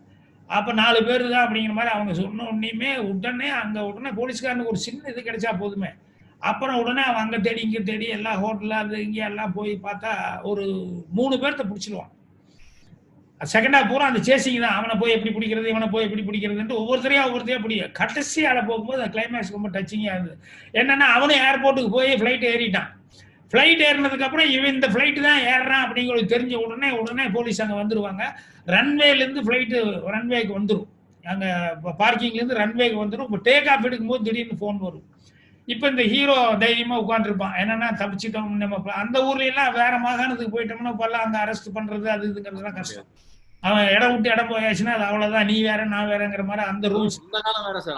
[SPEAKER 2] அப்ப 4 பேர் தான் அப்படிங்கிற மாதிரி அவங்க சொன்ன உடனே உடனே போலீஸ்காரனுக்கு ஒரு சின்ன இது கிடைச்சா போதுமே. அப்புறம் உடனே அவன் அங்க தேடி இங்க தேடி எல்லா ஹோட்டல்ல அது இங்க எல்லாம் போய் பார்த்தா ஒரு 3 பேர்த்த பிடிச்சிருவான். செகண்ட் ஹாஃப் பூரா அந்த சேசிங் தான், அவனை போய் எப்படி பிடிக்கிறது இவனை போய் எப்படி பிடிக்கிறதுன்ட்டு ஒவ்வொருத்தரையா பிடிக்க கடைசியால போகும்போது அந்த கிளைமேக்ஸ் ரொம்ப டச்சிங்கா இருந்தது. என்னன்னா அவனும் ஏர்போர்ட்டுக்கு போய் ஃபிளைட் ஏறிட்டான். ஃபிளைட் ஏறினதுக்கு அப்புறம் இவன் இந்த ஃபிளைட் தான் ஏறுறான் அப்படிங்கிறது தெரிஞ்ச உடனே போலீஸ் அங்க வந்துருவாங்க. ரன்வேல இருந்து ஃபிளைட் ரன்வேக்கு வந்துடும், அங்க பார்க்கிங்ல இருந்து ரன்வேக்கு வந்துடும். இப்போ டேக் ஆஃப் எடுக்கும்போது திடீர்னு போன் வரும். இப்ப இந்த ஹீரோ தைரியமா உட்காந்துருப்பான், என்னன்னா தப்பிச்சிட்டோம், நம்ம அந்த ஊர்ல எல்லாம் வேற மாகாணத்துக்கு போயிட்டோம்னா இப்பெல்லாம் அங்க அரெஸ்ட் பண்றது அது இதுங்கிறதுலாம் கஷ்டம். அவன் இடம் விட்டு இடம் போயாச்சுன்னா அது அவ்வளவுதான், நீ வேற நான் வேறங்கிற மாதிரி அந்த ரூல்ஸ்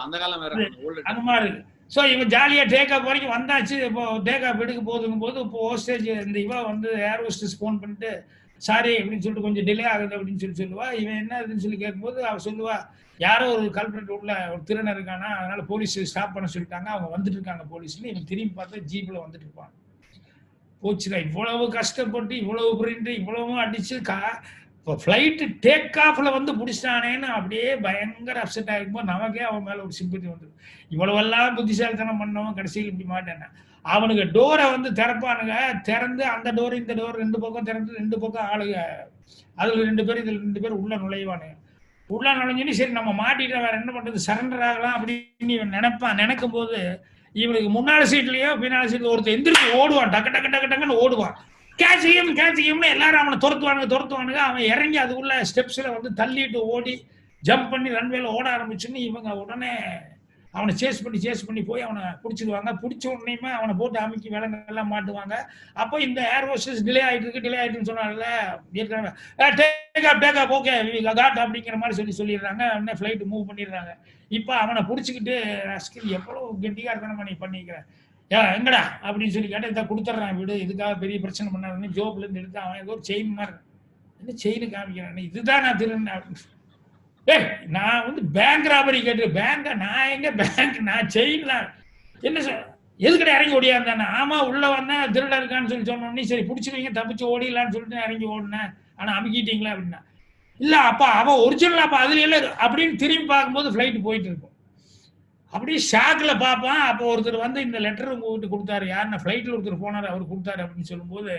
[SPEAKER 2] அந்த மாதிரி இருக்கு. ஸோ இவன் ஜாலியா டேக் ஆஃப் வரைக்கும் வந்தாச்சு. இப்போ டேக் ஆஃப் எடுக்க போதுங்கும் போது இப்போ ஹோஸ்டேஜ் இந்த இவன் வந்து ஏர் ஹோஸ்டஸ் ஃபோன் பண்ணிட்டு சாரி அப்படின்னு சொல்லிட்டு கொஞ்சம் டிலே ஆகுது அப்படின்னு சொல்லுவா. இவன் என்ன இதுன்னு சொல்லி கேட்கும்போது அவன் சொல்லுவா, யாரோ ஒரு கல்பிரேட் உள்ள ஒரு திருடன் இருக்கானா, அதனால போலீஸ் ஸ்டாப் பண்ண சொல்லிட்டாங்க, அவங்க வந்துட்டு இருக்காங்க போலீஸ்ல. இவன் திரும்பி பார்த்தா ஜீப்ல வந்துட்டு இருப்பான். போச்சுடா, இவ்வளவு கஷ்டப்பட்டு இவ்வளவு பிரிண்ட் இவ்வளவும் அடிச்சு இப்போ ஃபிளைட் டேக் ஆஃப்ல வந்து பிடிச்சிட்டானேன்னு அப்படியே பயங்கர அப்செட் ஆகிருக்கும்போது நமக்கே அவன் மேல ஒரு சிம்பத்தி வந்துடும். இவ்வளவெல்லாம் புத்திசாலித்தனம் பண்ணவன் கடைசியில் இப்படி மாட்டேன். அவனுக்கு டோரை வந்து திறப்பானுங்க, திறந்து அந்த டோர் இந்த டோர் 2 பக்கம் திறந்து 2 பக்கம் ஆளுங்க, அதுல 2 பேர் இதுல 2 பேர் உள்ள நுழைவானுங்க. உள்ள நுழைஞ்சுன்னு சரி நம்ம மாட்டிட்டு வேற என்ன பண்றது, சரண்டர் ஆகலாம் அப்படின்னு இவன் நினைக்கும் போது இவனுக்கு முன்னால சீட்லயோ பின்னால சீட்ல ஒருத்தர் எந்திரிச்சு ஓடுவான், டக்கு டக்கு டக்கு டக்குன்னு ஓடுவான். கேட்சியும் எல்லாரும் அவனை துரத்துவானுங்க. அவன் இறங்கி அது உள்ள ஸ்டெப்ஸ்ல வந்து தள்ளிட்டு ஓடி ஜம்ப் பண்ணி ரன்வேல ஓட ஆரம்பிச்சுன்னு இவங்க உடனே அவனை சேஸ் பண்ணி போய் அவனை பிடிச்சிடுவாங்க. பிடிச்ச உடனே அவனை போட்டு அமுக்கி விலங்கெல்லாம் மாட்டுவாங்க. அப்போ இந்த ஏர் ஹோஸ்டஸ் டிலே ஆயிட்டுன்னு சொன்னால டேக் ஆஃப் ஓகே காட் அப்படிங்கிற மாதிரி சொல்லிடுறாங்க. உடனே ஃபிளைட் மூவ் பண்ணிடுறாங்க. இப்போ அவனை பிடிச்சிக்கிட்டு ரஸ்கில் எவ்வளவு கெட்டியா இருக்கணும் நீ பண்ணிக்கிறேன், எங்கடா அப்படின்னு சொல்லி கேட்டா இதை கொடுத்துட்றான், வீடு இதுக்காக பெரிய பிரச்சனை பண்ணாருன்னு ஜோப்ல இருந்து எடுத்து அவன் ஏதோ ஒரு செயின் மாதிரி என்ன செயின் காமிக்கிறான், இதுதான் நான் திருநேன் அப்படின்னு. நான் வந்து பேங்க் ராபரி கேட்டு பேங்க நான் எங்க பேங்க் நான் செயின்லாம் என்ன எதுக்கடா இறங்கி ஓடியாருந்தானே. ஆமா உள்ள வந்தேன் திருட இருக்கான்னு சொல்லி சொன்னோன்னே சரி பிடிச்சிருவீங்க தப்பிச்சு ஓடிடலான்னு சொல்லிட்டு இறங்கி ஓடினேன், ஆனா அமுக்கிட்டீங்களா அப்படின்னா. இல்ல அப்ப அவன் ஒரிஜினல் அப்ப அதுல எல்லாம் அப்படின்னு திரும்பி பார்க்கும்போது ஃபிளைட் போயிட்டு இருக்கும். அப்படியே ஷாக்ல பார்ப்பான். அப்போ ஒருத்தர் வந்து இந்த லெட்டர் உங்ககிட்ட கொடுத்தாரு, யாருன்னா ஃபிளைட்ல ஒருத்தர் போனாரு அவர் கொடுத்தாரு அப்படின்னு சொல்லும்போது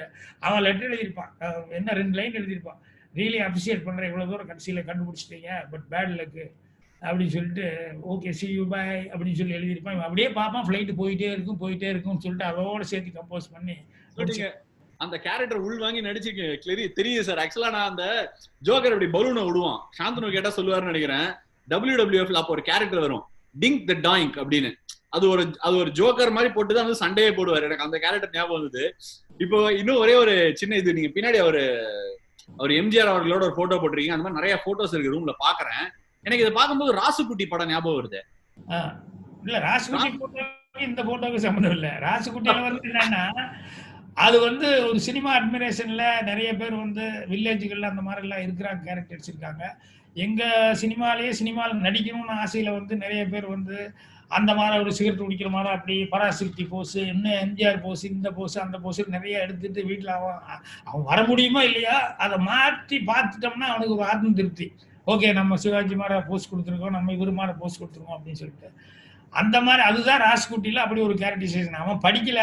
[SPEAKER 2] அவன் லெட்டர் எழுதியிருப்பான். என்ன 2 லைன் எழுதியிருப்பான், ரியலி அப்ரிசியேட் பண்றேன், இவ்வளவு தூரம் கடைசியில கண்டுபிடிச்சிட்டீங்க, பட் பேட் லக்கு அப்படின்னு சொல்லிட்டு ஓகே சி யூ பை அப்படின்னு சொல்லி எழுதியிருப்பான். அப்படியே பார்ப்பான் ஃபிளைட் போயிட்டே இருக்கும்னு சொல்லிட்டு அதோட சேர்த்து கம்போஸ் பண்ணி
[SPEAKER 1] அந்த கேரக்டர் உள் வாங்கி நடிச்சிருக்கேன் தெரியுது சார். ஆக்சுவலா நான் அந்த ஜோக்கர் அப்படி பலூனை விடுவான், சாந்தனு கேட்டா சொல்லுவாருன்னு நினைக்கிறேன், WWFல அப்போ ஒரு கேரக்டர் வரும், டிங்க் த டாயிங்க் அப்படின்னு. அது ஒரு ஜோக்கர் மாதிரி போட்டுதான் வந்து சண்டையே போடுவாரு. எனக்கு அந்த கேரக்டர் ஞாபகம் வந்தது. இப்போ இன்னும் ஒரே ஒரு சின்ன இது, நீங்க பின்னாடி அவர் எம்ஜிஆர் அவர்களோட ஒரு போட்டோ போட்டிருக்கீங்க. அந்த மாதிரி நிறைய போட்டோஸ் இருக்கு ரூம்ல பாக்குறேன். எனக்கு இதை பார்க்கும்போது ராசுகுட்டி படம் ஞாபகம் வருது.
[SPEAKER 2] இல்ல ராசுகுட்டி போட்டோ இந்த போட்டோக்கு சம்பந்தம் இல்ல. ராசுகுட்டியில வந்து என்னன்னா, அது வந்து ஒரு சினிமா அட்மிரேஷன்ல நிறைய பேர் வந்து வில்லேஜுகள்ல அந்த மாதிரி எல்லாம் இருக்கிறாங்க, கேரக்டர்ஸ் இருக்காங்க. எங்க சினிமாவில் நடிக்கணும்னு ஆசையில வந்து நிறைய பேர் வந்து அந்த மாதிரி ஒரு சிகரெட் குடிக்கிற மாதிரி அப்படி பராசக்தி போஸ், இன்னும் எம்ஜிஆர் போஸ், இந்த போஸ் அந்த போஸ் நிறைய எடுத்துட்டு வீட்டில் அவன் வர முடியுமா இல்லையா அதை மாற்றி பார்த்துட்டோம்னா அவனுக்கு ஒரு ஆத்ம திருப்தி. ஓகே, நம்ம சிவாஜி மாதிரி போஸ்ட் கொடுத்துருக்கோம், நம்ம இவரு மாதிரி போஸ்ட் கொடுத்துருக்கோம் அப்படின்னு சொல்லிட்டு அந்த மாதிரி. அதுதான் ராசுகுட்டியில் அப்படி ஒரு கேரக்டரைசேஷன். அவன் படிக்கல,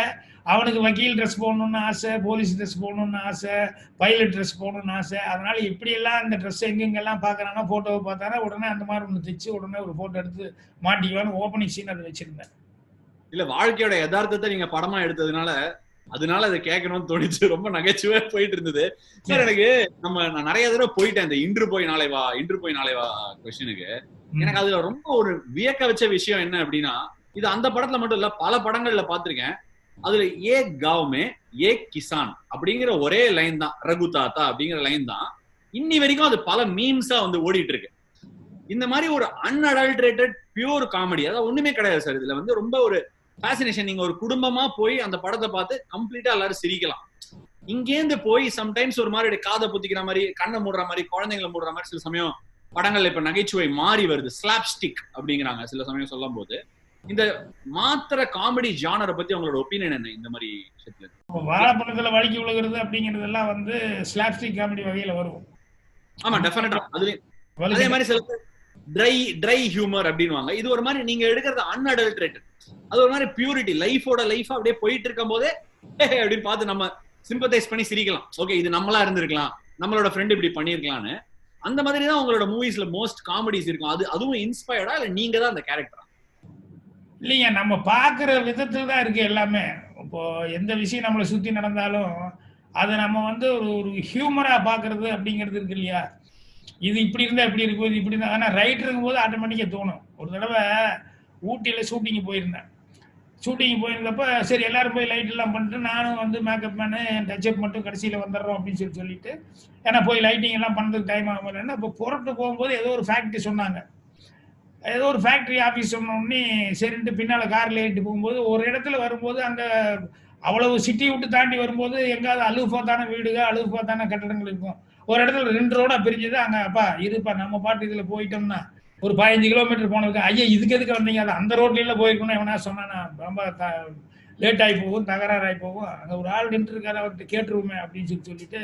[SPEAKER 2] அவனுக்கு வக்கீல் ட்ரெஸ் போடணும்னு ஆசை, போலீஸ் ட்ரெஸ் போடணும்னு ஆசை, பைலட் ட்ரெஸ் போடணும்னு ஆசை. அதனால இப்படியெல்லாம் அந்த ட்ரெஸ் எங்கெங்கெல்லாம் பார்க்கறானோ போட்டோவை பார்த்தாரா உடனே அந்த மாதிரி ஒன்று தைச்சு உடனே ஒரு போட்டோ எடுத்து மாட்டிக்குவான்னு ஓப்பனிங் சீன் அதை வச்சிருந்தேன்.
[SPEAKER 1] இல்ல, வாழ்க்கையோட யதார்த்தத்தை நீங்க படமா எடுத்ததுனால அதனால அதை கேட்கணும்னு தோணிச்சு. ரொம்ப நகைச்சுவையா போயிட்டு இருந்தது சார். எனக்கு நான் நிறைய தடவை போயிட்டேன் இந்த இன்று போய் நாளை வா கொஸ்டினுக்கு. எனக்கு அதுல ரொம்ப ஒரு வியக்க வச்ச விஷயம் என்ன அப்படின்னா, இது அந்த படத்துல மட்டும் இல்ல, பல படங்கள்ல பாத்திருக்கேன். அதுல ஏ காவ் மே ஏ கிசான் அப்படிங்கிற ஒரே லைன் தான், ரகு தாத்தா அப்படிங்கிற லைன் தான் இன்னி வரைக்கும் அது பல மீம்ஸா வந்து ஓடிட்டு இருக்கு. இந்த மாதிரி ஒரு அன்அடல்ட்ரேட்டட் பியூர் காமெடி, அதாவது ஒண்ணுமே கிடையாது சார். இதுல வந்து ரொம்ப ஒரு ஃபேசினேஷன். நீங்க ஒரு குடும்பமா போய் அந்த படத்தை பார்த்து கம்ப்ளீட்டா எல்லாரும் சிரிக்கலாம். இங்கேருந்து போய் சம்டைம்ஸ் ஒரு மாதிரி காதை புத்திக்கிற மாதிரி, கண்ணை மூடுற மாதிரி, குழந்தைங்களை மூடுற மாதிரி சில சமயம் படங்கள்ல இப்ப நகைச்சுவை மாறி வருது, ஸ்லாப் ஸ்டிக் அப்படிங்கிறாங்க சில சமயம் சொல்லும் போது. இந்த மாத்திர காமெடி ஜானரை பத்தி உங்களோட ஒப்பீனியன் என்ன? இந்த மாதிரி விஷயத்துல
[SPEAKER 2] வாழைப்பழத்துல வலிக்கு விழுகிறது அப்படிங்கறதெல்லாம் வந்து ஸ்லாப் ஸ்டிக் காமெடி வகையில வரும்.
[SPEAKER 1] ஆமா, டெஃபினட்டா. அதே மாதிரி சில ட்ரை ஹியூமர் அப்படின்வாங்க. இது ஒரு மாதிரி நீங்க எடுக்கிறது அன்அடல்ட்ரேட்டட், அது ஒரு மாதிரி பியூரிட்டி, லைஃபோட லைஃபா அப்படியே போயிட்டு இருக்கும் போதே அப்படின்னு பார்த்து நம்ம சிம்பத்தைஸ் பண்ணி சிரிக்கலாம். ஓகே, இது நம்மளா இருந்திருக்கலாம், நம்மளோட ஃப்ரெண்ட் இப்படி பண்ணிருக்கலாம்னு. அந்த மாதிரி தான் உங்களோட மூவிஸ்ல மோஸ்ட் காமெடிஸ் இருக்கும். அதுவும் இன்ஸ்பயர்டா இல்ல நீங்க தான் அந்த கேரக்டரா?
[SPEAKER 2] இல்லைங்க, நம்ம பாக்குற விதத்துல தான் இருக்கு எல்லாமே. இப்போ எந்த விஷயம் நம்மளை சுத்தி நடந்தாலும் அதை நம்ம வந்து ஒரு ஹியூமரா பாக்குறது அப்படிங்கிறது இருக்கு இல்லையா. இது இப்படி இருந்தா இப்படி இருக்கும், இது இப்படி இருந்தா. ஆனா ரைட்டருங்கும் போது ஆட்டோமேட்டிக்கா தோணும். ஒரு தடவை ஊட்டியில ஷூட்டிங் போயிருந்தப்ப சரி எல்லாரும் போய் லைட் எல்லாம் பண்ணிட்டு நானும் வந்து மேக்கப் மேனு டச்சப் மட்டும் கடைசியில வந்துடுறோம் அப்படின்னு சொல்லிட்டு, ஏன்னா போய் லைட்டிங் எல்லாம் பண்றதுக்கு டைம் ஆகும். இப்போ புறட்டு போகும்போது ஏதோ ஒரு ஃபேக்டரி சொன்னாங்க, ஏதோ ஒரு ஃபேக்டரி ஆஃபீஸ் சொன்னோடனே சரின்ட்டு பின்னால கார்ல ஏறிட்டு போகும்போது ஒரு இடத்துல வரும்போது அங்க அவ்வளவு சிட்டி விட்டு தாண்டி வரும்போது எங்காவது அலுஃபாத்தான வீடுகள், அலுஃபாத்தான கட்டடங்கள் இருக்கும். ஒரு இடத்துல 2 ரோடா பிரிஞ்சது. அங்க அப்பா இருப்பா நம்ம பாட்டு இதுல போயிட்டோம்னா ஒரு 15 கிலோமீட்டர் போனதுக்கு ஐயா இதுக்கு எதுக்கு வந்தீங்க, அது அந்த ரோட்ல போயிருக்கணும் எவனா சொன்னா ரொம்ப லேட் ஆகி போகும், தகராறாகி போகும். அங்க ஒரு ஆள் நின்று இருக்காரு, அவர்கிட்ட கேட்டுருவோமே அப்படின்னு சொல்லிட்டு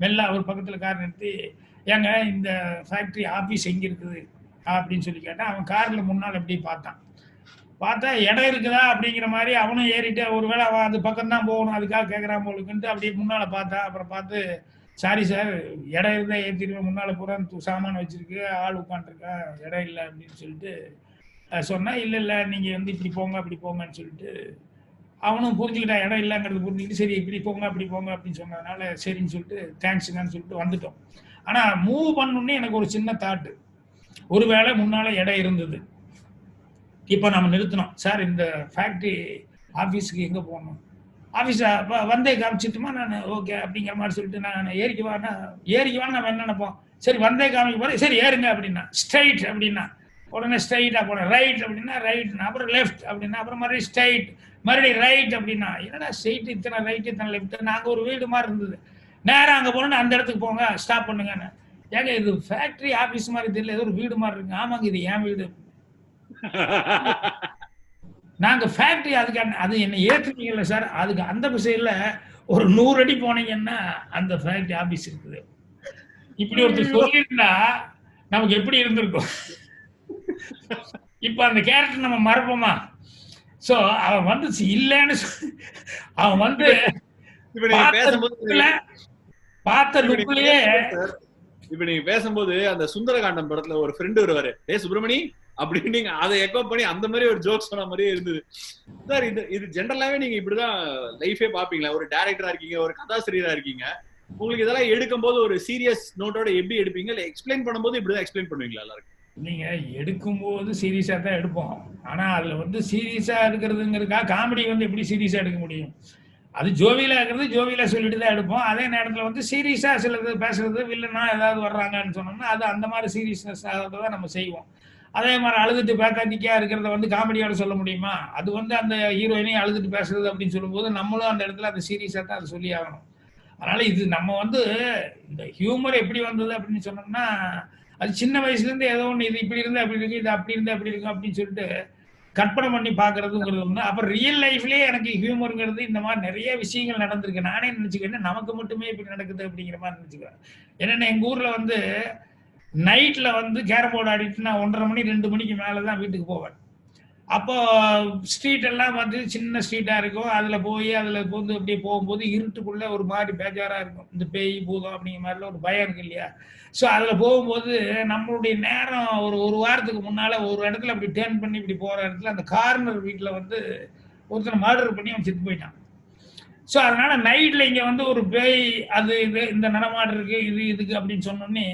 [SPEAKER 2] மெல்ல அவர் பக்கத்துல கார் நிறுத்தி, ஏங்க இந்த ஃபேக்டரி ஆஃபீஸ் எங்க இருக்குது அப்படின்னு சொல்லி கேட்டேன். அவன் கார்ல முன்னால் எப்படி பார்த்தா இடம் இருக்குதா அப்படிங்கிற மாதிரி அவனும் ஏறிட்டு ஒருவேளை அவன் அது பக்கம் தான் போகணும் அதுக்காக கேட்கறான் போலுக்குன்ட்டு அப்படியே முன்னால பார்த்தா. அப்புறம் பார்த்து சாரி சார் இடம் இருந்தா ஏற்றிடுவேன், முன்னால பூரா சாமான் வச்சிருக்கு, ஆள் உட்காந்துருக்கா, இடம் இல்லை அப்படின்னு சொல்லிட்டு சொன்னா. இல்லை நீங்க வந்து இப்படி போங்க அப்படி போங்கன்னு சொல்லிட்டு அவனும் புரிஞ்சுக்கிட்டான், இடம் இல்லைங்கிறது புரிஞ்சுக்கிட்டு சரி இப்படி போங்க அப்படி போங்க அப்படின்னு சொன்னதுனால சரின்னு சொல்லிட்டு தேங்க்ஸுங்கன்னு சொல்லிட்டு வந்துட்டோம். ஆனா மூவ் பண்ணணுன்னே எனக்கு ஒரு சின்ன தாட்டு, ஒருவேளை முன்னால இடம் இருந்தது, இப்போ நம்ம நிறுத்தினோம் சார் இந்த ஃபேக்டரி ஆஃபீஸுக்கு எங்கே போகணும், ஆஃபீஸை வந்தே காமிச்சிட்டுமா நான் ஓகே அப்படிங்கிற மாதிரி சொல்லிட்டு நான் ஏறிக்குவான்னு நம்ம என்ன நினைப்போம், சரி வந்தே காமிக்க போகிறேன், சரி ஏறுங்க அப்படின்னா ஸ்ட்ரைட் அப்படின்னா உடனே ஸ்ட்ரைட்டாக போனேன், ரைட் அப்படின்னா ரைட்னா, அப்புறம் லெஃப்ட் அப்படின்னா, அப்புறம் மறுபடியும் ஸ்ட்ரைட், மறுபடியும் ரைட் அப்படின்னா, என்னடா ஸ்ட்ரைட் இத்தனை ரைட் இத்தனை லெஃப்ட், நாங்கள் ஒரு வீடு மாதிரி இருந்தது, நேராக அங்கே போகணுன்னு அந்த இடத்துக்கு போங்க ஸ்டாப் பண்ணுங்கன்னு. ஏங்க இது ஃபேக்டரி ஆஃபீஸ் மாதிரி தெரியல, ஏதோ ஒரு வீடு மாதிரி இருக்கு. ஆமாங்க இது என் வீடு, நாங்க ஃபேக்டரி அதுக்கு அது என்ன ஏற்றுனீங்கல்ல சார், அதுக்கு அந்த விஷயத்துல ஒரு 100 அடி போனீங்கன்னா அந்த ஃபேக்டரி ஆபீஸ் இருக்குது. இப்படி ஒருத்தர் சொல்லியிருந்தா நமக்கு எப்படி இருந்திருக்கும்? இப்ப அந்த கேரக்டர் நம்ம மறப்போமா? சோ அவன் வந்து இல்லன்னு அவன் வந்து பார்த்த லுக்லயே.
[SPEAKER 1] இப்ப நீங்க பேசும்போது அந்த சுந்தரகாண்டம் படத்துல ஒரு ஃப்ரெண்டு வருவாரு, ஏ சுப்பிரமணி அப்படின்னு, நீங்க அதை எக்கோ பண்ணி அந்த மாதிரி ஒரு ஜோக் சொன்ன மாதிரியே இருந்தது சார். இது ஜென்ரலாவே நீங்க இப்படிதான் லைஃபே பாப்பீங்களா? ஒரு டைரக்டரா இருக்கீங்க, ஒரு கதாசிரியரா இருக்கீங்க, உங்களுக்கு இதெல்லாம் எடுக்கும் போது ஒரு சீரியஸ் நோட்டோட எப்படி எடுப்பீங்க, இல்ல எக்ஸ்பிளைன் பண்ணும்போது இப்படிதான் எக்ஸ்பிளைன் பண்ணுவீங்களா எல்லாருக்கும்?
[SPEAKER 2] நீங்க எடுக்கும்போது சீரியஸா தான் எடுப்போம். ஆனா அதுல வந்து சீரியஸா எடுக்கிறதுங்கிறதுக்கா காமெடி வந்து எப்படி சீரியஸா எடுக்க முடியும்? அது ஜோவியலா இருக்கிறது ஜோவியலா சொல்லிட்டு தான் எடுப்போம். அதே நேரத்துல வந்து சீரியஸா சிலது பேசுறது வில்லனா ஏதாவது வர்றாங்கன்னு சொன்னோம்னா அது அந்த மாதிரி சீரியஸ்னஸ் தான் நம்ம செய்வோம். அதே மாதிரி அழுதுட்டு பேத்தாட்டிக்கா இருக்கிறத வந்து காமெடியோட சொல்ல முடியுமா? அது வந்து அந்த ஹீரோயினையும் அழுதுட்டு பேசுறது அப்படின்னு சொல்லும்போது நம்மளும் அந்த இடத்துல அந்த சீரியஸா தான் அதை சொல்லி ஆகணும். அதனால இது நம்ம வந்து இந்த ஹியூமர் எப்படி வந்தது அப்படின்னு சொன்னோம்னா அது சின்ன வயசுல இருந்து ஏதோ ஒன்று இது இப்படி இருந்தா அப்படி இருக்கு, இது அப்படி இருந்தா அப்படி இருக்கு அப்படின்னு சொல்லிட்டு கற்பனை பண்ணி பாக்குறதுங்கிறது ஒண்ணு. அப்புறம் ரியல் லைஃப்லயே எனக்கு ஹியூமருங்கிறது இந்த மாதிரி நிறைய விஷயங்கள் நடந்திருக்கு. நானே நினைச்சுக்கிறேன் நமக்கு மட்டுமே இப்படி நடக்குது அப்படிங்கிற மாதிரி நினைச்சுக்கிறேன். என்னன்னா எங்க ஊர்ல வந்து நைட்ல வந்து கேரம் போர்டு ஆடிட்டு நான் 1:30 மணி 2 மணிக்கு மேலதான் வீட்டுக்கு போவேன். அப்போ ஸ்ட்ரீட் எல்லாம் வந்து சின்ன ஸ்ட்ரீட்டா இருக்கும். அதுல போய் அதுல வந்து அப்படியே போகும்போது இருட்டுக்குள்ள ஒரு மாதிரி பேஜாரா இருக்கும். இந்த பேய் பூதம் அப்படிங்கிற மாதிரிலாம் ஒரு பயம் இருக்கு இல்லையா? ஸோ அதுல போகும்போது நம்மளுடைய நேரம் ஒரு வாரத்துக்கு முன்னால ஒரு இடத்துல அப்படி டேர்ன் பண்ணி இப்படி போற இடத்துல அந்த கார்னர் வீட்டுல வந்து ஒருத்தனை மர்டர் பண்ணி அவன் செத்து போயிட்டான். ஸோ அதனால நைட்ல இங்க வந்து ஒரு பேய் அது இது இந்த நடமாடு இருக்கு இது இதுக்கு அப்படின்னு சொன்னோடனே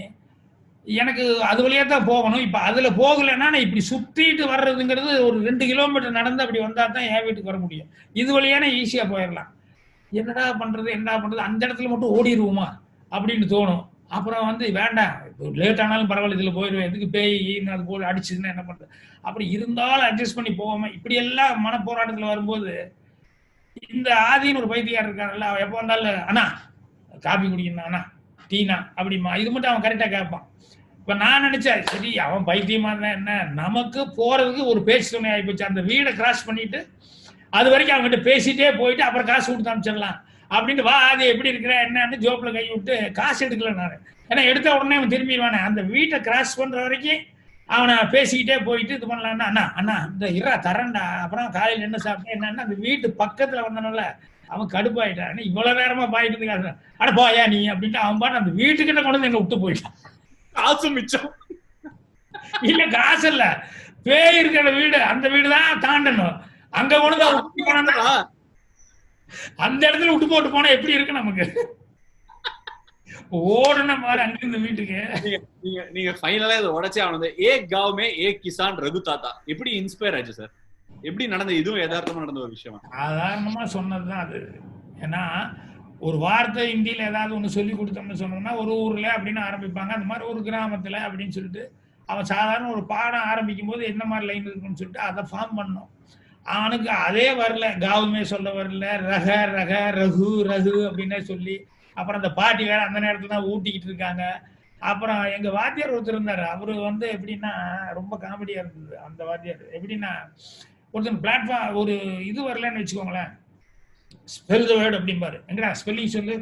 [SPEAKER 2] எனக்கு அது வழியா தான் போகணும். இப்ப அதுல போகலைன்னா நான் இப்படி சுத்திட்டு வர்றதுங்கிறது ஒரு 2 கிலோமீட்டர் நடந்து அப்படி வந்தா தான் என் வீட்டுக்கு வர முடியும். இது வழியான ஈஸியா போயிடலாம். என்னடா பண்றது என்னடா பண்றது அந்த இடத்துல மட்டும் ஓடிடுவோமா அப்படின்னு தோணும். அப்புறம் வந்து வேண்டாம் லேட் ஆனாலும் பரவாயில்ல இதுல போயிடுவேன் எதுக்கு பேய் அது போல அடிச்சுதுன்னா என்ன பண்றது அப்படி இருந்தாலும் அட்ஜஸ்ட் பண்ணி போகாம இப்படி எல்லாம் மன போராட்டத்துல வரும்போது இந்த ஆதின்னு ஒரு பைத்தியார் இருக்காங்கல்ல அவன் எப்போ வந்தாலும் அண்ணா காபி குடிக்கணும் அண்ணா டீனா அப்படிமா இது மட்டும் அவன் கரெக்டா கேட்பான். இப்ப நான் நினைச்சேன் சரி அவன் பைத்தியமா இருந்தா என்ன நமக்கு போறதுக்கு ஒரு பேச்சு துணை ஆகிப்போச்சு. அந்த வீடை கிராஸ் பண்ணிட்டு அது வரைக்கும் அவங்ககிட்ட பேசிட்டே போயிட்டு அப்புறம் காசு கொடுத்து அனுப்பிச்சிடலாம் அப்படின்னு வா அது எப்படி இருக்கிற என்னன்னு ஜோப்ல கை விட்டு காசு எடுக்கல நான். ஏன்னா எடுத்த உடனே அவன் திரும்பிடுவானே அந்த வீட்டை கிராஸ் பண்ற வரைக்கும் அவனை பேசிக்கிட்டே போயிட்டு இது பண்ணலான்னா அண்ணா அண்ணா இந்த இரா தரண்டா அப்புறம் காலையில் என்ன சாப்பிட்டேன் என்னன்னா அந்த வீட்டு பக்கத்துல வந்தனால அவன் கடுப்பாயிட்டான். இவ்வளவு நேரமா பாயிட்டு இருந்து அட போயா நீ அப்படின்ட்டு அவன் பாட்டு அந்த வீட்டுக்கிட்ட கொண்டு வந்து எங்க விட்டு போயிட்டான்.
[SPEAKER 1] காசு மிச்சம்
[SPEAKER 2] இல்ல காசு இல்ல பேய் இருக்கிற வீடு அந்த வீடுதான் தாண்டணும். அங்க கொண்டு அந்த இடத்துல விட்டு போட்டு போனா எப்படி இருக்கு நமக்கு ஓடுன மாதிரி அங்க இந்த வீட்டுக்கு.
[SPEAKER 1] நீங்க ஃபைனலா இதை உடைச்சே ஆனது ஏ காவ் மே ஏ கிசான் ரகு தாத்தா எப்படி இன்ஸ்பயர் ஆச்சு சார்? எப்படி நடந்த இதுவும் யதார்த்தமா நடந்த ஒரு விஷயம்?
[SPEAKER 2] சாதாரணமா சொன்னதுதான் அது. ஏன்னா ஒரு வார்த்தை இந்தியில ஏதாவது ஒண்ணு சொல்லி கொடுத்தோம்னு சொன்னோம்னா ஒரு ஊர்ல அப்படின்னு ஆரம்பிப்பாங்க. அந்த மாதிரி ஒரு கிராமத்துல அப்படின்னு சொல்லிட்டு அவன் சாதாரண ஒரு பாடம் ஆரம்பிக்கும் போது என்ன மாதிரி லைன் இருக்குன்னு சொல்லிட்டு அதை ஃபார்ம் பண்ணோம். அவனுக்கு அதே வரல காவுமே சொல்ல வரல ரக ரக ரகு ரகு அப்படின்னே சொல்லி அப்புறம் அந்த பாட்டி வேற அந்த நேரத்துல தான் ஊட்டிக்கிட்டு இருக்காங்க. அப்புறம் எங்க வாத்தியார் ஒருத்தர் இருந்தாரு. அவரு வந்து எப்படின்னா ரொம்ப காமெடியா இருந்தது. அந்த வாத்தியார் எப்படின்னா ஒருத்தன் பிளாட்ஃபார்ம் ஒரு இது வரலன்னு வச்சுக்கோங்களேன் ஸ்பெல் த வேர்ட் அப்படிம்பாரு. எங்கடா ஸ்பெல்லிங் சொல்லு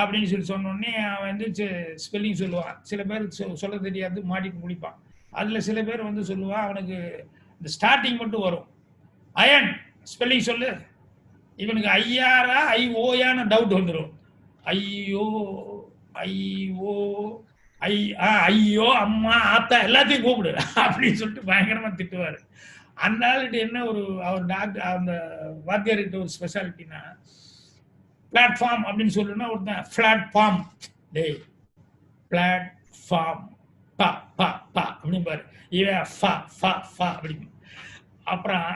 [SPEAKER 2] அப்படின்னு சொல்லி சொன்னோடனே அவன் வந்து ஸ்பெல்லிங் சொல்லுவான். சில பேர் சொல்ல தெரியாது மாட்டிட்டு முடிப்பான். அதுல சில பேர் வந்து சொல்லுவான் அவனுக்கு இந்த ஸ்டார்டிங் மட்டும் வரும். அயன் ஸ்பெல்லிங் சொல்லு. இவனுக்கு ஐயாரா ஐஓயான்னு டவுட் வந்துடும். ஐயோ ஐஓ ஐயோ அம்மா ஆத்தா எல்லாத்தையும் கூப்பிடு அப்படின்னு சொல்லிட்டு பயங்கரமா திட்டுவாரு. அந்த ஆளுட்டு என்ன ஒரு அவர் டாக்டர் அந்த வாத்தியார்கிட்ட ஒரு ஸ்பெஷாலிட்டினா பிளாட்ஃபார்ம் அப்படின்னு சொல்லுன்னா ஒருத்தன் பிளாட்ஃபார்ம் டேய் பிளாட்ஃபார்ம் பா பா பா அப்படின்னு பாரு இவன் ஃபா ஃபா ஃபா அப்படின்னு அப்புறம்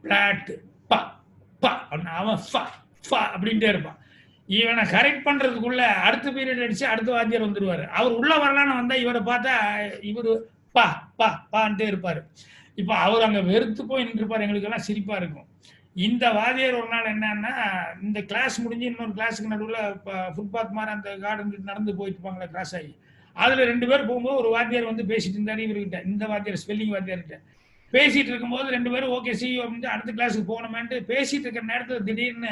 [SPEAKER 2] பிளாட் பா பா அவன் ஃபா ஃபா அப்படின்ட்டே இருப்பான். இவனை கரெக்ட் பண்றதுக்குள்ள அடுத்த பீரியட் அடிச்சு அடுத்த வாத்தியார் வந்துருவாரு. அவர் உள்ள வரலான்னு வந்தா இவரை பார்த்தா இவரு பா பா பான்ட்டே இருப்பாரு. இப்ப அவர் அங்க வெறுத்து போய் நின்றுப்பாரு. எங்களுக்கு எல்லாம் சிரிப்பா இருக்கும். இந்த வாத்தியார் ஒரு நாள் என்னன்னா இந்த கிளாஸ் முடிஞ்சு இன்னொரு கிளாஸுக்கு நடுவுல ஃபுட்பாத் மாதிரி அந்த கார்டன் நடந்து போயிட்டு இருப்பாங்களே கிளாஸ் ஆகி அதுல 2 பேர் போகும்போது ஒரு வாத்தியார் வந்து பேசிட்டு இருந்தாரு இவர்கிட்ட. இந்த வாத்தியார் ஸ்பெல்லிங் வாத்தியார்கிட்ட பேசிட்டு இருக்கும்போது 2 பேரும் ஓகே சி அப்படின்னு அடுத்த கிளாஸுக்கு போகணுமேன்ட்டு பேசிட்டு இருக்கிற நேரத்துல திடீர்னு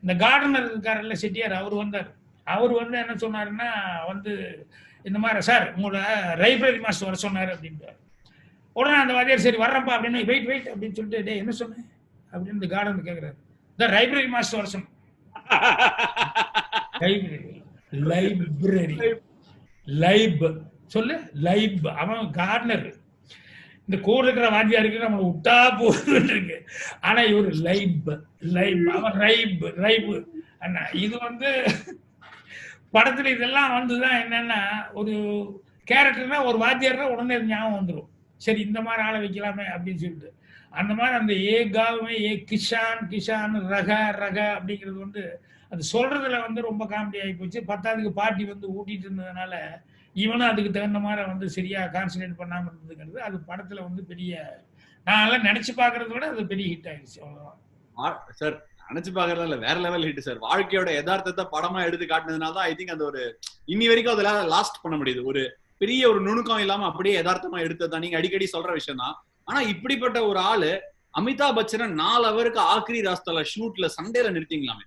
[SPEAKER 2] இந்த கார்டனர் இருக்காருல்ல செட்டியார் அவர் வந்தார். அவர் வந்து என்ன சொன்னாருன்னா வந்து இந்த மாதிரி சார் உங்களோட லைப்ரரி மாஸ்டர் வர சொன்னாரு அப்படின்ட்டு. உடனே அந்த வாத்தியார் சரி வர்றப்பா அப்படின்னு வெயிட் அப்படின்னு சொல்லிட்டு டே என்ன சொன்னேன் அப்படின்னு இந்த கார்டன் கேட்கிறாரு. இந்த லைப்ரரி மாஸ்டர் வர சொன்ன லைப்ரரி லைப் சொல்லு லைப் அவன் கார்னர் இந்த கூட இருக்கிற வாத்தியாருக்கு நம்ம விட்டா போகுதுன்னு இருக்கு. ஆனா இவர் லைப் லைப் அவன் ரைப் ரைப் அண்ணா இது வந்து படத்துல இதெல்லாம் வந்துதான் என்னன்னா ஒரு கேரக்டர்னா ஒரு வாத்தியார்னா உடனே ஞாபகம் வந்துடும். சரி இந்த மாதிரி ஆளை வைக்கலாமே அப்படின்னு சொல்லிட்டு அந்த மாதிரி அந்த ஏ காவுமே ஏ கிஷான் கிஷான் ரக ரக அப்படிங்கிறது வந்து அது சொல்றதுல வந்து ரொம்ப காமெடி ஆகி போச்சு. பத்தாவதுக்கு பாட்டி வந்து ஊட்டிட்டு இருந்ததுனால இவனும் அதுக்கு தகுந்த மாதிரி வந்து சரியா கான்சன்ட்ரேட் பண்ணாம இருந்ததுங்கிறது அது படத்துல வந்து பெரிய நான் எல்லாம் நினைச்சு பாக்குறத விட அது பெரிய ஹிட் ஆயிடுச்சு. அவ்வளவுதான்
[SPEAKER 1] சார். நினைச்சு பாக்குறதா இல்ல, வேற லெவல் ஹிட் சார். வாழ்க்கையோட யதார்த்தத்தை படமா எடுத்து காட்டினதுனால தான் ஐ திங்க் அந்த ஒரு இன்னி வரைக்கும் அதுல லாஸ்ட் பண்ண முடியுது. ஒரு பெரிய ஒரு நுணுக்கம் இல்லாம அப்படியே யதார்த்தமா எடுத்ததான் நீங்க அடிக்கடி சொல்ற விஷயம் தான். ஆனா இப்படிப்பட்ட ஒரு ஆளு அமிதாப் பச்சனை 4 ஹவருக்கு ஆக்ரி ராஸ்தால ஷூட்ல சண்டேல நிறுத்திங்களாமே,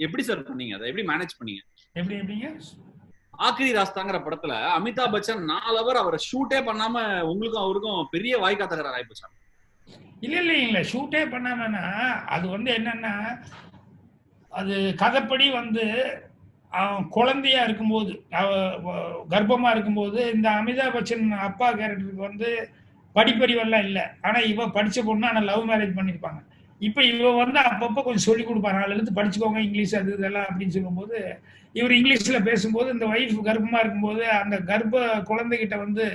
[SPEAKER 1] எப்படி சார் பண்ணீங்க? அதை எப்படி மேனேஜ் பண்ணீங்க?
[SPEAKER 2] எப்படிங்க
[SPEAKER 1] ஆக்ரி ராஸ்தாங்கிற படத்துல அமிதாப் பச்சன் 4 ஹவர் அவரை ஷூட்டே பண்ணாம உங்களுக்கும் அவருக்கும் பெரிய வாய்க்கா தகராறு ஆயிப்போச்சா?
[SPEAKER 2] இல்ல ஷூட்டே பண்ணாமன்னா அது வந்து என்னன்னா அது கதைப்படி வந்து அவன் குழந்தையா இருக்கும்போது கர்ப்பமா இருக்கும்போது இந்த அமிதாப் பச்சன் அப்பா கேரக்டருக்கு வந்து படிப்பறிவெல்லாம் இல்லை. ஆனா இவ படிச்ச பொண்ணு, ஆனா லவ் மேரேஜ் பண்ணிருப்பாங்க. இப்ப இவ வந்து அப்பப்போ கொஞ்சம் சொல்லி கொடுப்பாரு, நாளைல இருந்து படிச்சுக்கோங்க இங்கிலீஷ் அது இதெல்லாம் அப்படின்னு சொல்லும்போது இவர் இங்கிலீஷ்ல பேசும்போது இந்த ஒய்ஃப் கர்ப்பமா இருக்கும்போது அந்த கர்ப்ப குழந்தைகிட்ட வந்து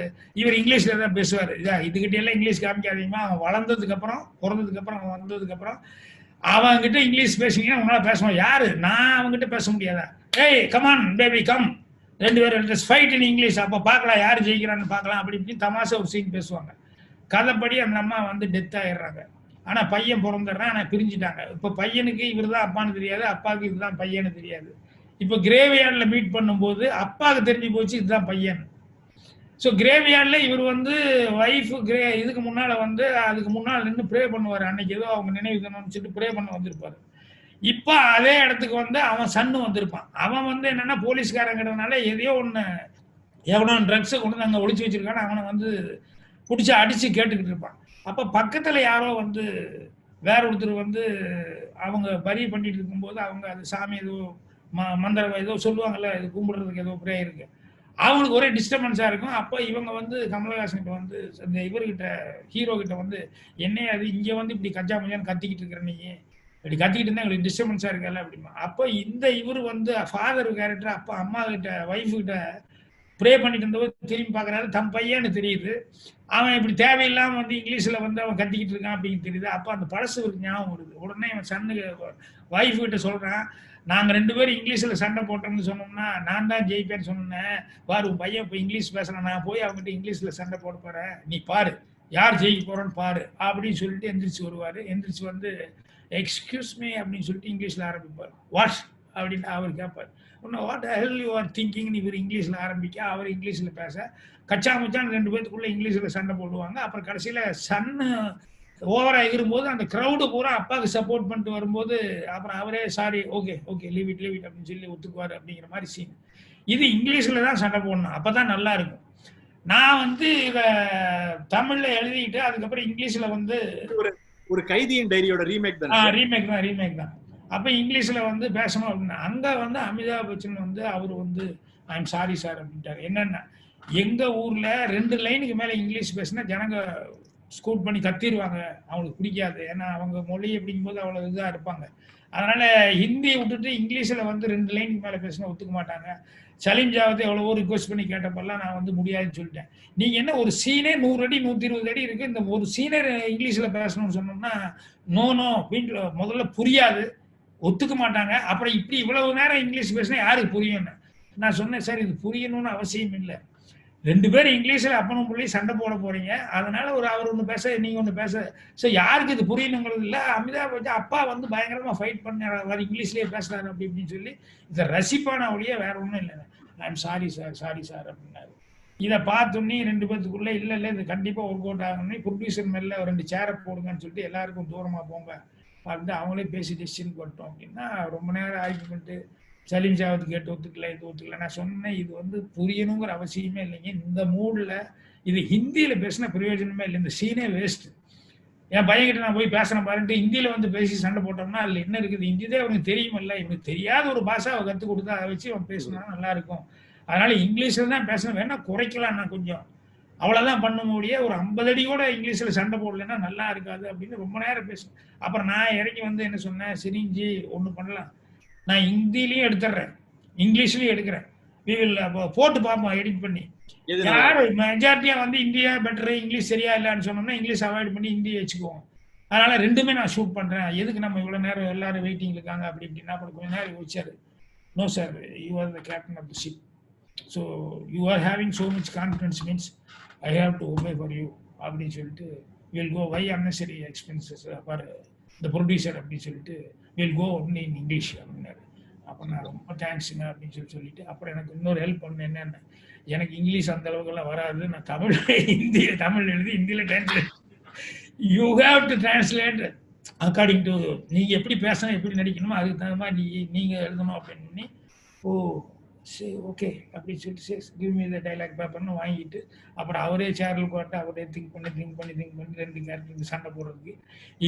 [SPEAKER 2] இவர் இங்கிலீஷ்ல தான் பேசுவாரு. இதுகிட்ட எல்லாம் இங்கிலீஷ் காமிக்காதீங்கமா, அவன் வளர்ந்ததுக்கு அப்புறம் பிறந்ததுக்கு அப்புறம் அவன் வந்ததுக்கு அப்புறம் அவன்கிட்ட இங்கிலீஷ் பேசுவீங்கன்னா உங்களால பேசுவான். யாரு நான் அவங்ககிட்ட பேச முடியாதா? ஏய் கமான் பேபி கம், 2 பேரும் ஃபைட் இன் இங்கிலீஷ், அப்ப பார்க்கலாம் யாரு ஜெயிக்கிறான்னு பார்க்கலாம் அப்படி இப்படி தமாஷா ஒரு சீன் பேசுவாங்க. கதைப்படி அந்த அம்மா வந்து டெத் ஆயிடுறாங்க. ஆனா பையன் பிறந்துடுறான், ஆனா பிரிஞ்சுட்டாங்க. இப்ப பையனுக்கு இவர் தான் அப்பான்னு தெரியாது, அப்பாவுக்கு இதுதான் பையன்னு தெரியாது. இப்ப கிரேவியார்ட்ல மீட் பண்ணும்போது அப்பாவுக்கு தெரிஞ்சு போச்சு இதுதான் பையன். ஸோ கிரேவியார்ட்ல இவர் வந்து ஒய்ஃப் இதுக்கு முன்னால வந்து அதுக்கு முன்னால் நின்று ப்ரே பண்ணுவார். அன்னைக்கு ஏதோ அவங்க நினைவு தினம்னு சொல்லிட்டு ப்ரே பண்ண வந்திருப்பாரு. இப்ப அதே இடத்துக்கு வந்து அவன் சன்னு வந்திருப்பான். அவன் வந்து என்னன்னா போலீஸ்காரங்கிறதுனால எதையோ ஒண்ணு எவனோ ட்ரக்ஸை கொண்டு வந்து அங்க ஒளிச்சு வச்சிருக்கான்னு அவனை வந்து பிடிச்சி அடிச்சு கேட்டுக்கிட்டு இருப்பான். அப்ப பக்கத்துல யாரோ வந்து வேற ஒருத்தர் வந்து அவங்க பரி பண்ணிட்டு இருக்கும்போது அவங்க அது சாமி ஏதோ மந்திரம் ஏதோ சொல்லுவாங்கல்ல, இது கும்பிடுறதுக்கு ஏதோ ப்ரே இருக்கு, அவங்களுக்கு ஒரே டிஸ்டர்பன்ஸா இருக்கும். அப்போ இவங்க வந்து கமலஹாசன் கிட்ட வந்து இந்த இவர்கிட்ட ஹீரோ கிட்ட வந்து என்ன அது இங்க வந்து இப்படி கஜா மஜான்னு கத்திக்கிட்டு இருக்கிற நீ இப்படி கத்திக்கிட்டு இருந்தா எங்களுக்கு டிஸ்டர்பன்ஸா இருக்கல அப்படிமா. அப்போ இந்த இவர் வந்து ஃபாதர் கேரக்டர் அப்பா அம்மா கிட்ட ஒய்ஃபு கிட்ட ப்ரே பண்ணிட்டு இருந்தபோது திரும்பி பார்க்குறாரு, தம் பையன்னு தெரியுது. அவன் இப்படி தேவையில்லாம வந்து இங்கிலீஷ்ல வந்து அவன் கத்திக்கிட்டு இருக்கான் அப்படின்னு தெரியுது. அப்போ அந்த பழசு ஒரு ஞாபகம் வருது. உடனே அவன் சன்னுக்கு ஒய்ஃபு கிட்ட சொல்றான், நாங்க 2 பேரும் இங்கிலீஷ்ல சண்டை போட்டோம்னு சொன்னோம்னா நான் தான் ஜெயிப்பேன்னு சொன்னேன். பாரு உன் பையன் இப்போ இங்கிலீஷ் பேசுறான், நான் போய் அவங்ககிட்ட இங்கிலீஷ்ல சண்டை போட போறேன், நீ பாரு யார் ஜெயிக்க போறோன்னு பாரு அப்படின்னு சொல்லிட்டு எந்திரிச்சு வருவாரு. எந்திரிச்சு வந்து எக்ஸ்கியூஸ் மீ அப்படின்னு சொல்லிட்டு இங்கிலீஷ்ல ஆரம்பிப்பார். வாட் அப்படின்னு அவர் கேட்பார். ஒன்னும் வாட் ஹெல் யூ ஆர் திங்கிங்னு இவர் இங்கிலீஷ்ல ஆரம்பிக்க, அவர் இங்கிலீஷ்ல பேச கச்சா மச்சான் 2 பேத்துக்குள்ள இங்கிலீஷ்ல சண்டை போடுவாங்க. அப்புறம் கடைசியில சன்னு ஓவரா எகிரும்போது அந்த கிரௌடு பூரா அப்பாவுக்கு சப்போர்ட் பண்ணிட்டு வரும்போது அப்புறம் அவரே sorry okay okay leave it அப்படின்னு சொல்லி ஒத்துக்குவாரு அப்படிங்கிற மாதிரி சீன். இது இங்கிலீஷ்ல தான் சண்டை போடணும், அப்பதான் நல்லா இருக்கும். நான் வந்து இத தமிழ்ல எழுதிட்டு அதுக்கப்புறம் இங்கிலீஷ்ல வந்து
[SPEAKER 1] ஒரு கைதியின் டைரியோட ரீமேக் தான்.
[SPEAKER 2] ரீமேக் தான். அப்ப இங்கிலீஷ்ல வந்து பேசணும் அப்படின்னா அங்க வந்து அமிதாப் பச்சன் வந்து அவர் வந்து ஐ எம் சாரி சார் அப்படின்ட்டாரு. என்னன்னா எங்க ஊர்ல 2 லைனுக்கு மேல இங்கிலீஷ் பேசினா ஜனங்க ஸ்கூட் பண்ணி கத்திடுவாங்க, அவங்களுக்கு பிடிக்காது. ஏன்னா அவங்க மொழி அப்படிங்கும்போது அவ்வளவு இதா இருப்பாங்க. அதனால ஹிந்தியை விட்டுட்டு இங்கிலீஷ்ல வந்து 2 லைனுக்கு மேல பேசினா ஒத்துக்க மாட்டாங்க. சலீம் ஜாவத்தை எவ்வளவோ ரிக்வஸ்ட் பண்ணி கேட்டப்பெல்லாம் நான் வந்து முடியாதுன்னு சொல்லிட்டேன். நீங்க என்ன ஒரு சீனே 100 அடி 120 அடி இருக்கு, இந்த ஒரு சீனே இங்கிலீஷ்ல பேசணும்னு சொன்னோம்னா நோ அப்படின்னு முதல்ல புரியாது, ஒத்துக்க மாட்டாங்க. அப்புறம் இப்படி இவ்வளவு நேரம் இங்கிலீஷ் பேசினா யாருக்கு புரியும்னு நான் சொன்னேன். சார் இது புரியணும்னு அவசியம் இல்லை, 2 பேரும் இங்கிலீஷ்ல அப்பனும் புள்ளி சண்டை போட போறீங்க, அதனால அவர் ஒண்ணு பேச நீங்க ஒண்ணு பேச, ஸோ யாருக்கு இது புரியணுங்கிறது இல்லை. அமிதாப் பச்சன் அப்பா வந்து பயங்கரமா ஃபைட் பண்ண இங்கிலீஷ்லயே பேசுறாரு அப்படி இப்படின்னு சொல்லி இதை ரசிப்பான ஒழிய வேற ஒன்றும் இல்லைங்க. ஐ எம் சாரி சார் அப்படின்னாரு. இதை பார்த்தோன்னே 2 பேத்துக்குள்ள இல்லை இது கண்டிப்பா ஒர்க் அவுட் ஆகணும்னு ப்ரொடியூசர் மேல 2 சேரை போடுங்கன்னு சொல்லிட்டு எல்லாருக்கும் தூரமா போங்க அப்படின்னு அவங்களே பேசி டெசிஷன் போட்டோம். அப்படின்னா ரொம்ப நேரம் ஆர்கியூமெண்ட், சலீம் ஜாவத் கேட்டு ஒத்துக்கல இது ஒத்துக்கல. நான் சொன்னேன் இது வந்து புரியணுங்கிற அவசியமே இல்லைங்க, இந்த மூடில் இது ஹிந்தியில பேசின பிரயோஜனமே இல்லை, இந்த சீனே வேஸ்ட். என் பையன்கிட்ட நான் போய் பேசுறேன் பாருன்ட்டு ஹிந்தியில வந்து பேசி சண்டை போட்டோம்னா அதுல என்ன இருக்குது, ஹிந்திதே அவனுக்கு தெரியுமில்ல, இவனுக்கு தெரியாத ஒரு பாஷை அவன் கற்றுக் கொடுத்தா அதை வச்சு அவன் பேசினா நல்லா இருக்கும். அதனால இங்கிலீஷ்ல தான் பேசணும், வேணா குறைக்கலாம் நான் கொஞ்சம், அவ்வளவுதான் பண்ண முடிய ஒரு 50 அடி கூட இங்கிலீஷ்ல சண்டை போடலைன்னா நல்லா இருக்காது அப்படின்னு ரொம்ப நேரம் பேசணும். அப்புறம் நான் இறங்கி வந்து என்ன சொன்னேன், சிரிஞ்சி ஒண்ணு பண்ணலாம், நான் ஹிந்திலையும் எடுத்துடுறேன் இங்கிலீஷ்லயும் எடுக்கிறேன், we will போட்டு பார்ப்போம் எடிட் பண்ணி. யாரு மெஜாரிட்டியா வந்து இந்தியா பெட்டர், இங்கிலீஷ் சரியா இல்லைன்னு சொன்னோம்னா இங்கிலீஷ் அவாய்ட் பண்ணி ஹிந்தி வச்சுக்குவோம். அதனால ரெண்டுமே நான் ஷூட் பண்றேன், எதுக்கு நம்ம இவ்வளவு நேரம் எல்லாரும் வெயிட்டிங் இருக்காங்க அப்படி இப்படின்னா. அப்புறம் கொஞ்ச நேரம் யோசிச்சாரு. No sir, you are the captain of the ship, so you are having so much confidence means I have to obey for you அப்படின்னு சொல்லிட்டு, will go why unnecessary expenses for the producer அப்படின்னு சொல்லிட்டு, will go only in English அப்படின்னாரு. அப்போ நான் ரொம்ப தேங்க்ஸுங்க அப்படின்னு சொல்லிட்டு, அப்புறம் எனக்கு இன்னொரு ஹெல்ப் பண்ண என்னென்ன, எனக்கு இங்கிலீஷ் அந்த அளவுக்குலாம் வராது, நான் தமிழ் எழுதி ஹிந்தியில் translate, you have to translate according to நீங்கள் எப்படி பேசணும் எப்படி நடிக்கணுமோ அதுக்கு தகுந்த மாதிரி நீங்கள் எழுதணும் அப்படின்னு. ஓ சரி ஓகே அப்படின்னு சொல்லிட்டு சரி கிவ் மீ த டைலாக் பேப்பர்னு வாங்கிட்டு, அப்புறம் அவரே சேரில் போட்டு அவரே திங்க் பண்ணி 2 கேரக்டருக்கு சண்டை போடுறதுக்கு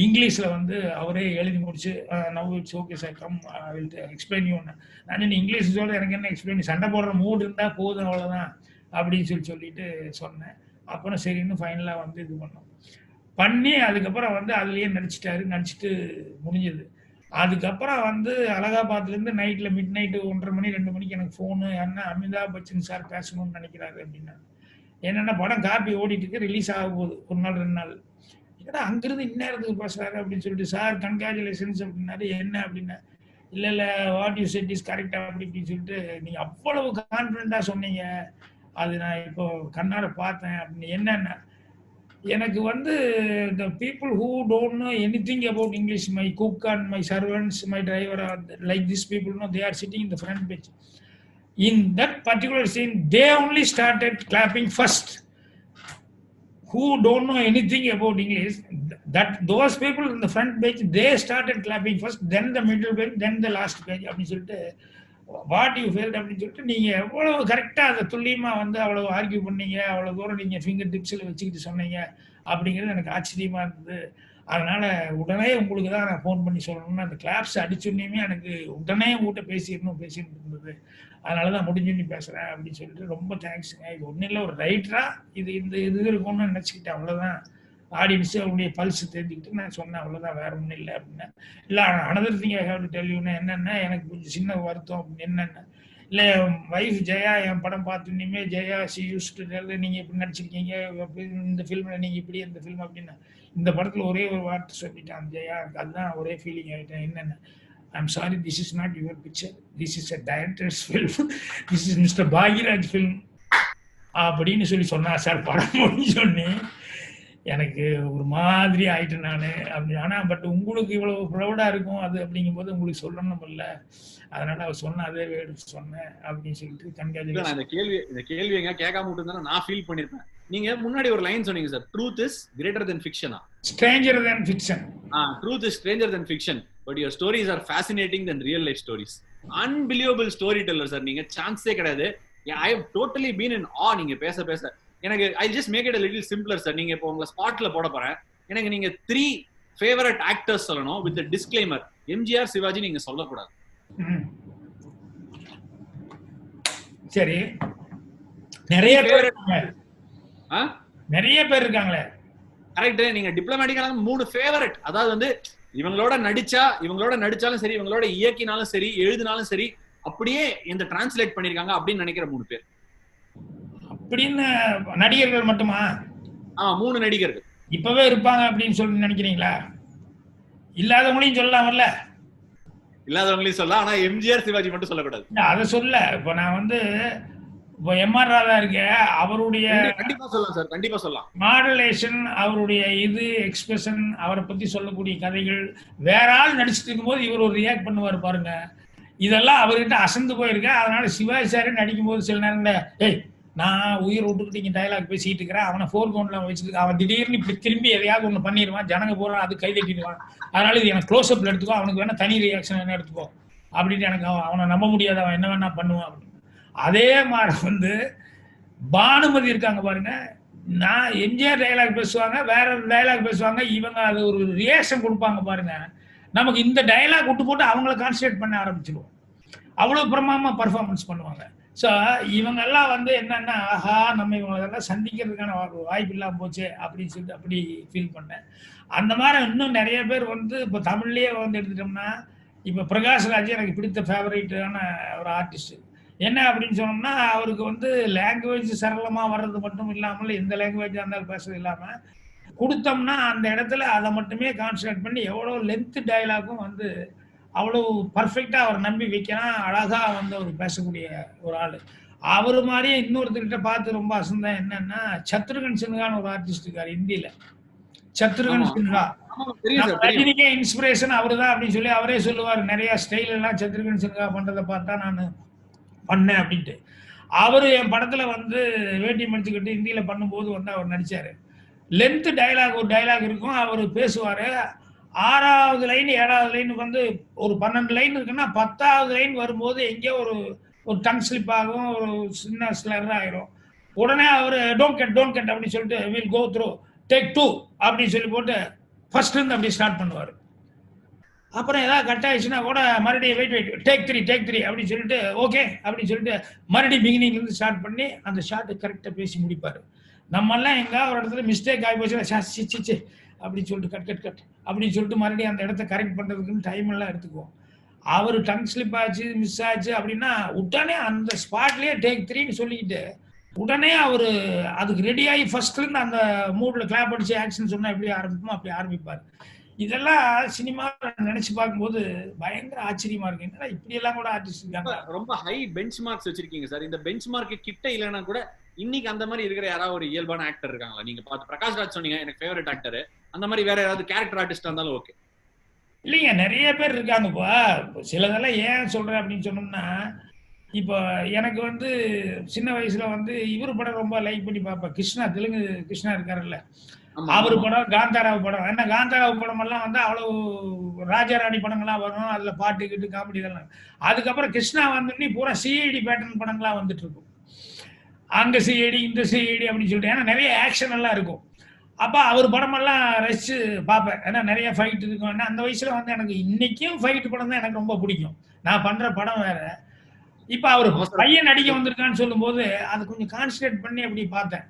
[SPEAKER 2] இங்கிலீஷில் வந்து அவரே எழுதி முடிச்சு, now it's okay sir come will explain you. நான் சொன்னேன் இங்கிலீஷ் சொல்ல எனக்கு என்ன எக்ஸ்பிளைன், சண்டை போடுற மூடு இருந்தால் போதும் அவ்வளோதான் அப்படின்னு சொல்லிட்டு சொன்னேன். அப்புறம் சரின்னு ஃபைனலாக வந்து இது பண்ணி அதுக்கப்புறம் வந்து அதுலேயே நடிச்சிட்டு முடிஞ்சது. அதுக்கப்புறம் வந்து அலகாபாத்லேருந்து நைட்டில் மிட் நைட்டு 1:30 மணி 2 மணிக்கு எனக்கு ஃபோனு, என்ன அமிதாப் பச்சன் சார் பேசணும்னு நினைக்கிறாரு அப்படின்னா. என்னென்ன படம் காப்பி ஓடிட்டு இருக்கு, ரிலீஸ் ஆக போகுது 1 நாள் 2 நாள். ஏன்னா அங்கிருந்து இந்நேரத்துக்கு பேசுறாரு அப்படின்னு சொல்லிட்டு, சார் கங்க்ராச்சுலேஷன்ஸ் அப்படின்னாரு. என்ன அப்படின்னா, இல்லை வாட் யூ செட் இஸ் கரெக்டாக அப்படி இப்படின்னு சொல்லிட்டு, நீங்கள் அவ்வளவு கான்ஃபிடென்ட்டாக சொன்னீங்க, அது நான் இப்போ கண்ணார பார்த்தேன் அப்படின்னு. என்னென்ன எனக்கு வந்து the people who don't know anything about English, my cook and my servants, my driver are like these people, no, they are sitting in the front bench. In that particular scene, they only started clapping first. Who don't know anything about English, that those people in the front bench, they started clapping first, then the middle bench, then the last bench அப்படின்னு சொல்லிட்டு, what you felt அப்படின்னு சொல்லிட்டு, நீங்கள் எவ்வளோ கரெக்டாக அதை துல்லியமாக வந்து அவ்வளோ ஆர்கியூ பண்ணீங்க, அவ்வளோ தூரம் நீங்கள் ஃபிங்கர் டிப்ஸில் வச்சுக்கிட்டு சொன்னீங்க அப்படிங்கிறது எனக்கு ஆச்சரியமாக இருந்தது. அதனால் உடனே உங்களுக்கு தான் நான் ஃபோன் பண்ணி சொல்லணும்னு, அந்த கிளாப்ஸ் அடிச்சுடனேயுமே எனக்கு உடனே உங்கள்கிட்ட பேசிட்டு இருந்தது. அதனால தான் முடிஞ்சுன்னு பேசுகிறேன் அப்படின்னு சொல்லிட்டு, ரொம்ப தேங்க்ஸுங்க. இது ஒன்றும் இல்லை, ஒரு ரைட்டராக இது இருக்கும்னு நினச்சிக்கிட்டேன், அவ்வளோதான். ஆடியன்ஸு அவங்களுடைய பல்ஸ் தெரிஞ்சுக்கிட்டு நான் சொன்னேன், அவ்வளோதான், வேற ஒன்றும் இல்லை அப்படின்னா. இல்லை another thing I have to tell யூன்னு, என்னென்னா எனக்கு கொஞ்சம் சின்ன வருத்தம் அப்படின்னு. என்னென்ன இல்லை, வைஃப் ஜெயா என் படம் பார்த்துன்னுமே Jaya she used to tell, நீங்கள் இப்படி நடிச்சிருக்கீங்க இந்த ஃபில்மில், நீங்கள் இப்படி இந்த ஃபில்ம் அப்படின்னா. இந்த படத்தில் ஒரே ஒரு வார்த்தை சொல்லிட்டான் ஜெயா, அதுதான் ஒரே ஃபீலிங் ஆகிட்டேன். என்னென்ன, I'm sorry, this is not your picture, this is a directors film, this is mister Bhagyaraj film அப்படின்னு சொன்னா சார். படம் முடிஞ்சோடனே எனக்கு ஒரு மாதிரி ஆயிட்டேன் நான் அப்படி. ஆனால் பட் உங்களுக்கு இவ்வளவு ப்ரௌடாக இருக்கும் அது அப்படிங்கும்போது உங்களுக்கு சொல்லணும் இல்லை, அதனால அவர் சொன்ன அதே வேர்டு சொன்னேன் அப்படின்னு சொல்லிட்டு கண்காட்சி.
[SPEAKER 1] இந்த கேள்வி எங்க கேட்காம விட்டுருந்தா நான் ஃபீல் பண்ணிருப்பேன். நீங்க முன்னாடி ஒரு லைன் சொன்னீங்க sir, truth is greater than ஃபிக்ஷனா,
[SPEAKER 2] stranger than fiction.
[SPEAKER 1] Truth is stranger than fiction, but your stories are fascinating than real life stories. Unbelievable story teller sir, நீங்க சான்ஸே கிடையாது. I have totally been in awe. நீங்க பேச எனக்கு I just make it a little simpler sir. நீங்க இப்போ உங்க ஸ்பாட்ல போட போறேன், எனக்கு நீங்க 3 ஃபேவரட் ஆக்டர்ஸ் சொல்லணும் வித் டிஸ்க்ளைமர். எம்ஜிஆர், சிவாஜி நீங்க சொல்லக்கூடாது.
[SPEAKER 2] சரி, நிறைய பேர் இருக்காங்களே.
[SPEAKER 1] கரெக்ட். நீங்க டிப்ளமேட்டிக்கான 3 ஃபேவரட், அதாவது வந்து இவங்களோட நடிச்சாலும் சரி, இவங்களோட இயக்கினாலும் சரி, எழுதினாலும் சரி, அப்படியே இந்த டிரான்ஸ்லேட் பண்ணிருக்காங்க அப்படின்னு நினைக்கிற 3 பேர். அப்படின்னு
[SPEAKER 2] நடிகர்கள் மட்டுமா?
[SPEAKER 1] 3 நடிகர்கள்
[SPEAKER 2] இப்பவே இருப்பாங்க அப்படின்னு சொல்லி நினைக்கிறீங்களா? இல்லாதவங்களையும் சொல்லலாம்ல.
[SPEAKER 1] இல்லாதவங்களையும் சொல்லலாம், ஆனா எம்ஜிஆர், சிவாஜி மட்டும் சொல்லக்கூடாது.
[SPEAKER 2] அதை சொல்ல இப்போ நான் வந்து இப்போ எம்ஆர் ராதா இருக்க, அவருடைய
[SPEAKER 1] கண்டிப்பா சொல்லலாம் சார், கண்டிப்பா சொல்லலாம்.
[SPEAKER 2] மாடுலேஷன், அவருடைய இது எக்ஸ்பிரஷன், அவரை பத்தி சொல்லக்கூடிய கதைகள், வேற ஆள் நடிச்சுட்டு இருக்கும்போது இவர் ஒரு ரியாக்ட் பண்ணுவார் பாருங்க, இதெல்லாம் அவர்கிட்ட அசந்து போயிருக்கேன். அதனால சிவாஜி சாரே நடிக்கும் போது சில நேரங்கள, ஏய் நான் உயிர் விட்டுக்கிட்டு இங்கே டைலாக் பேசிட்டு இருக்கிறேன், அவனை 4 கவுண்ட்ல வச்சுட்டு அவன் திடீர்னு இப்படி திரும்பி எதையாவது ஒன்று பண்ணிடுவான், ஜனங்க போறான், அது கை தட்டிடுவான், அதனால இது எனக்கு க்ளோஸ் அப்ல எடுத்துக்கோ, அவனுக்கு வேணா தனி ரியாக்ஷன் வேணா எடுத்துக்கோ அப்படின்னு. எனக்கு அவனை நம்ப முடியாது, அவன் என்ன வேணா பண்ணுவான் அப்படின்னு. அதே மாதிரி வந்து பானுமதி இருக்காங்க பாருங்க, நான் எம்ஜிஆர் டைலாக் பேசுவாங்க, வேற டைலாக் பேசுவாங்க, இவங்க அது ஒரு ரியாக்ஷன் கொடுப்பாங்க பாருங்க, நமக்கு இந்த டைலாக் விட்டு போட்டு அவங்கள கான்சன்ட்ரேட் பண்ண ஆரம்பிச்சிடுவோம். அவ்வளோ பிரமாமா பர்ஃபார்மன்ஸ் பண்ணுவாங்க. ஸோ இவங்கெல்லாம் வந்து என்னன்னா, ஆஹா நம்ம இவங்களெல்லாம் சந்திக்கிறதுக்கான வாய்ப்பு இல்லாமல் போச்சு அப்படின்னு சொல்லிட்டு அப்படி ஃபீல் பண்ணேன். அந்த மாதிரி இன்னும் நிறைய பேர் வந்து இப்போ தமிழ்லேயே வந்து எடுத்துட்டோம்னா, இப்போ பிரகாஷ்ராஜ் எனக்கு பிடித்த ஃபேவரேட்டான ஒரு ஆர்டிஸ்ட். என்ன அப்படின்னு சொன்னோம்னா, அவருக்கு வந்து லாங்குவேஜ் சரளமா வர்றது மட்டும் இல்லாமல், எந்த லாங்குவேஜா இருந்தாலும் பேசுறது இல்லாம, குடுத்தோம்னா அந்த இடத்துல அத மட்டுமே கான்சன்ட்ரேட் பண்ணி எவ்வளோ லென்த் டயலாக்கும் வந்து அவ்வளவு பெர்ஃபெக்ட்டா அவர நம்பி வைக்கலாம். அழகா வந்து அவரு பேசக்கூடிய ஒரு ஆளு. அவரு மாரியே இன்னொருத்தர்கிட்ட பார்த்து ரொம்ப அசந்தேன் என்னன்னா, சத்ருகன் சின்ஹான்னு ஒரு ஆர்டிஸ்ட் இருக்காரு ஹிந்தில. சத்ருகன்
[SPEAKER 1] ஆமா
[SPEAKER 2] சின்ஹா.
[SPEAKER 1] ஆமா தெரியும்
[SPEAKER 2] நம்ம
[SPEAKER 1] சார் தெரியும்.
[SPEAKER 2] ரஜினிக்கே இன்ஸ்பிரேஷன் அவருதான் அப்படின்னு சொல்லி அவரே சொல்லுவாரு. நெறைய ஸ்டைல் எல்லாம் சத்ருகன் சின்ஹா பண்றத பார்த்து தான் நானு பண்ணேன் அப்படின்ட்டு. அவரு என் படத்துல வந்து வேட்டி மடிச்சுக்கிட்டு ஹிந்தியில பண்ணும்போது வந்து அவர் நடிச்சாரு. லென்த் டயலாக் ஒரு டயலாக் இருக்கும். அவரு பேசுவாரு. 6வது லைன் 7வது லைன் வந்து ஒரு 12 லைன் இருக்குன்னா 10வது லைன் வரும்போது எங்கேயோ ஒரு ஒரு டங் ஸ்லிப் ஆகும். ஒரு சின்ன ஸ்லர் ஆயிரும். உடனே அவரு டோன்ட் கட் அப்படின்னு சொல்லிட்டு வில் கோ த்ரூ டேக் 2 அப்படின்னு சொல்லி போட்டு ஃபர்ஸ்ட்ல இருந்து அப்படி ஸ்டார்ட் பண்ணுவாரு. அப்புறம் ஏதாவது கட் ஆயிடுச்சுன்னா கூட மறுபடியும் வெயிட் டேக் 3 அப்படின்னு சொல்லிட்டு ஓகே அப்படின்னு சொல்லிட்டு மறுபடியும் பிகினிங்ல இருந்து ஸ்டார்ட் பண்ணி அந்த ஷார்ட் கரெக்டா பேசி முடிப்பாரு. நம்ம எல்லாம் எங்க ஒரு இடத்துல மிஸ்டேக் ஆகி போச்சுன்னா அப்படின்னு சொல்லிட்டு கட் அப்படின்னு சொல்லிட்டு மறுபடியும் அந்த இடத்த கரெக்ட் பண்றதுக்குன்னு டைம் எல்லாம் எடுத்துக்குவோம். அவரு டங் ஸ்லிப் ஆச்சு மிஸ் ஆச்சு அப்படின்னா உடனே அந்த ஸ்பாட்லயே டேக் 3ன்னு சொல்லிக்கிட்டு உடனே அவரு அதுக்கு ரெடி ஆகி ஃபர்ஸ்ட்ல இருந்து அந்த மூட்ல கிளாப் அடிச்சு ஆக்ஷன் சொன்னா எப்படி ஆரம்பிக்குமோ அப்படி ஆரம்பிப்பாரு. இதெல்லாம் சினிமாவை நினைச்சு பார்க்கும்போது பயங்கர ஆச்சரியமா இருக்கு. என்னடா இப்படி எல்லாம் கூட ஆர்டிஸ்ட் இருக்காங்க.
[SPEAKER 1] ரொம்ப ஹை பெஞ்ச் மார்க்ஸ் வச்சிருக்கீங்க சார். இந்த பெஞ்ச் மார்க் கிட்ட இல்லைன்னா கூட இன்னைக்கு அந்த மாதிரி இருக்கிற யாராவது ஒரு இயல்பான ஆக்டர் இருக்காங்களா? நீங்க பார்த்து பிரகாஷ் ராஜ் சொன்னீங்க எனக்கு ஃபேவரட் ஆக்டர். அந்த மாதிரி வேற யாராவது கேரக்டர் ஆர்டிஸ்டா இருந்தாலும் ஓகே.
[SPEAKER 2] இல்லைங்க நிறைய பேர் இருக்காங்கப்பா. சிலதெல்லாம் ஏன் சொல்றேன் அப்படின்னு சொன்னோம்னா, இப்போ எனக்கு வந்து சின்ன வயசுல வந்து இவர் படம் ரொம்ப லைக் பண்ணி பார்ப்பேன். கிருஷ்ணா, தெலுங்கு கிருஷ்ணா இருக்காருல்ல, அவரு படம், காந்தாராவ் படம். ஏன்னா காந்தாராவ் படம் எல்லாம் வந்து அவ்வளவு ராஜாராணி படங்கள்லாம் வரும். அதுல பாட்டு கிட்டு காமெடி இதெல்லாம். அதுக்கப்புறம் கிருஷ்ணா வந்து பூரா சிஐடி பேட்டர்ன் படங்கள்லாம் வந்துட்டு இருக்கும். அங்க சிஐடி இந்த சிஐடி அப்படின்னு சொல்லிட்டு, ஏன்னா நிறைய ஆக்ஷன் எல்லாம் இருக்கும். அப்ப அவர் படமெல்லாம் ரசிச்சு பார்ப்பேன். ஏன்னா நிறைய ஃபைட் இருக்கும். ஏன்னா அந்த வயசுல வந்து எனக்கு இன்னைக்கும் ஃபைட் படம் தான் எனக்கு ரொம்ப பிடிக்கும். நான் பண்ற படம் வேற. இப்ப அவர் பையன் நடிக்க வந்திருக்கான்னு சொல்லும்போது அதை கொஞ்சம் கான்சன்ட்ரேட் பண்ணி அப்படி பார்த்தேன்.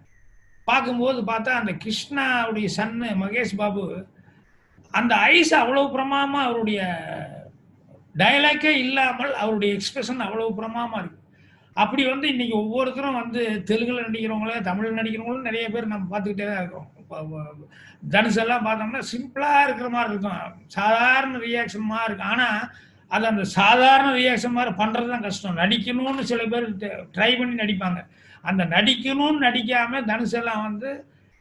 [SPEAKER 2] பார்க்கும்போது பார்த்தா அந்த கிருஷ்ணாவுடைய சன்னு மகேஷ் பாபு அந்த ஐஸ் அவ்வளவு பிரமாமா, அவருடைய டயலாக்கே இல்லாமல் அவருடைய எக்ஸ்பிரஷன் அவ்வளவு பிரமாமா இருக்கு. அப்படி வந்து இன்னைக்கு ஒவ்வொருத்தரும் வந்து தெலுங்குல நடிக்கிறவங்கள, தமிழ்ல நடிக்கிறவங்களும் நிறைய பேர் நம்ம பார்த்துக்கிட்டே தான் இருக்கோம். தனுஷ் எல்லாம் பார்த்தோம்னா சிம்பிளா இருக்கிற மாதிரி இருக்கும். சாதாரண ரியாக்ஷன் மாதிரி இருக்கும். ஆனா அது அந்த சாதாரண ரியாக்ஷன் மாதிரி பண்றது தான் கஷ்டம். நடிக்கணும்னு சில பேர் ட்ரை பண்ணி நடிப்பாங்க. அந்த நடிக்கணும்னு நடிக்காம தனுஷ் எல்லாம் வந்து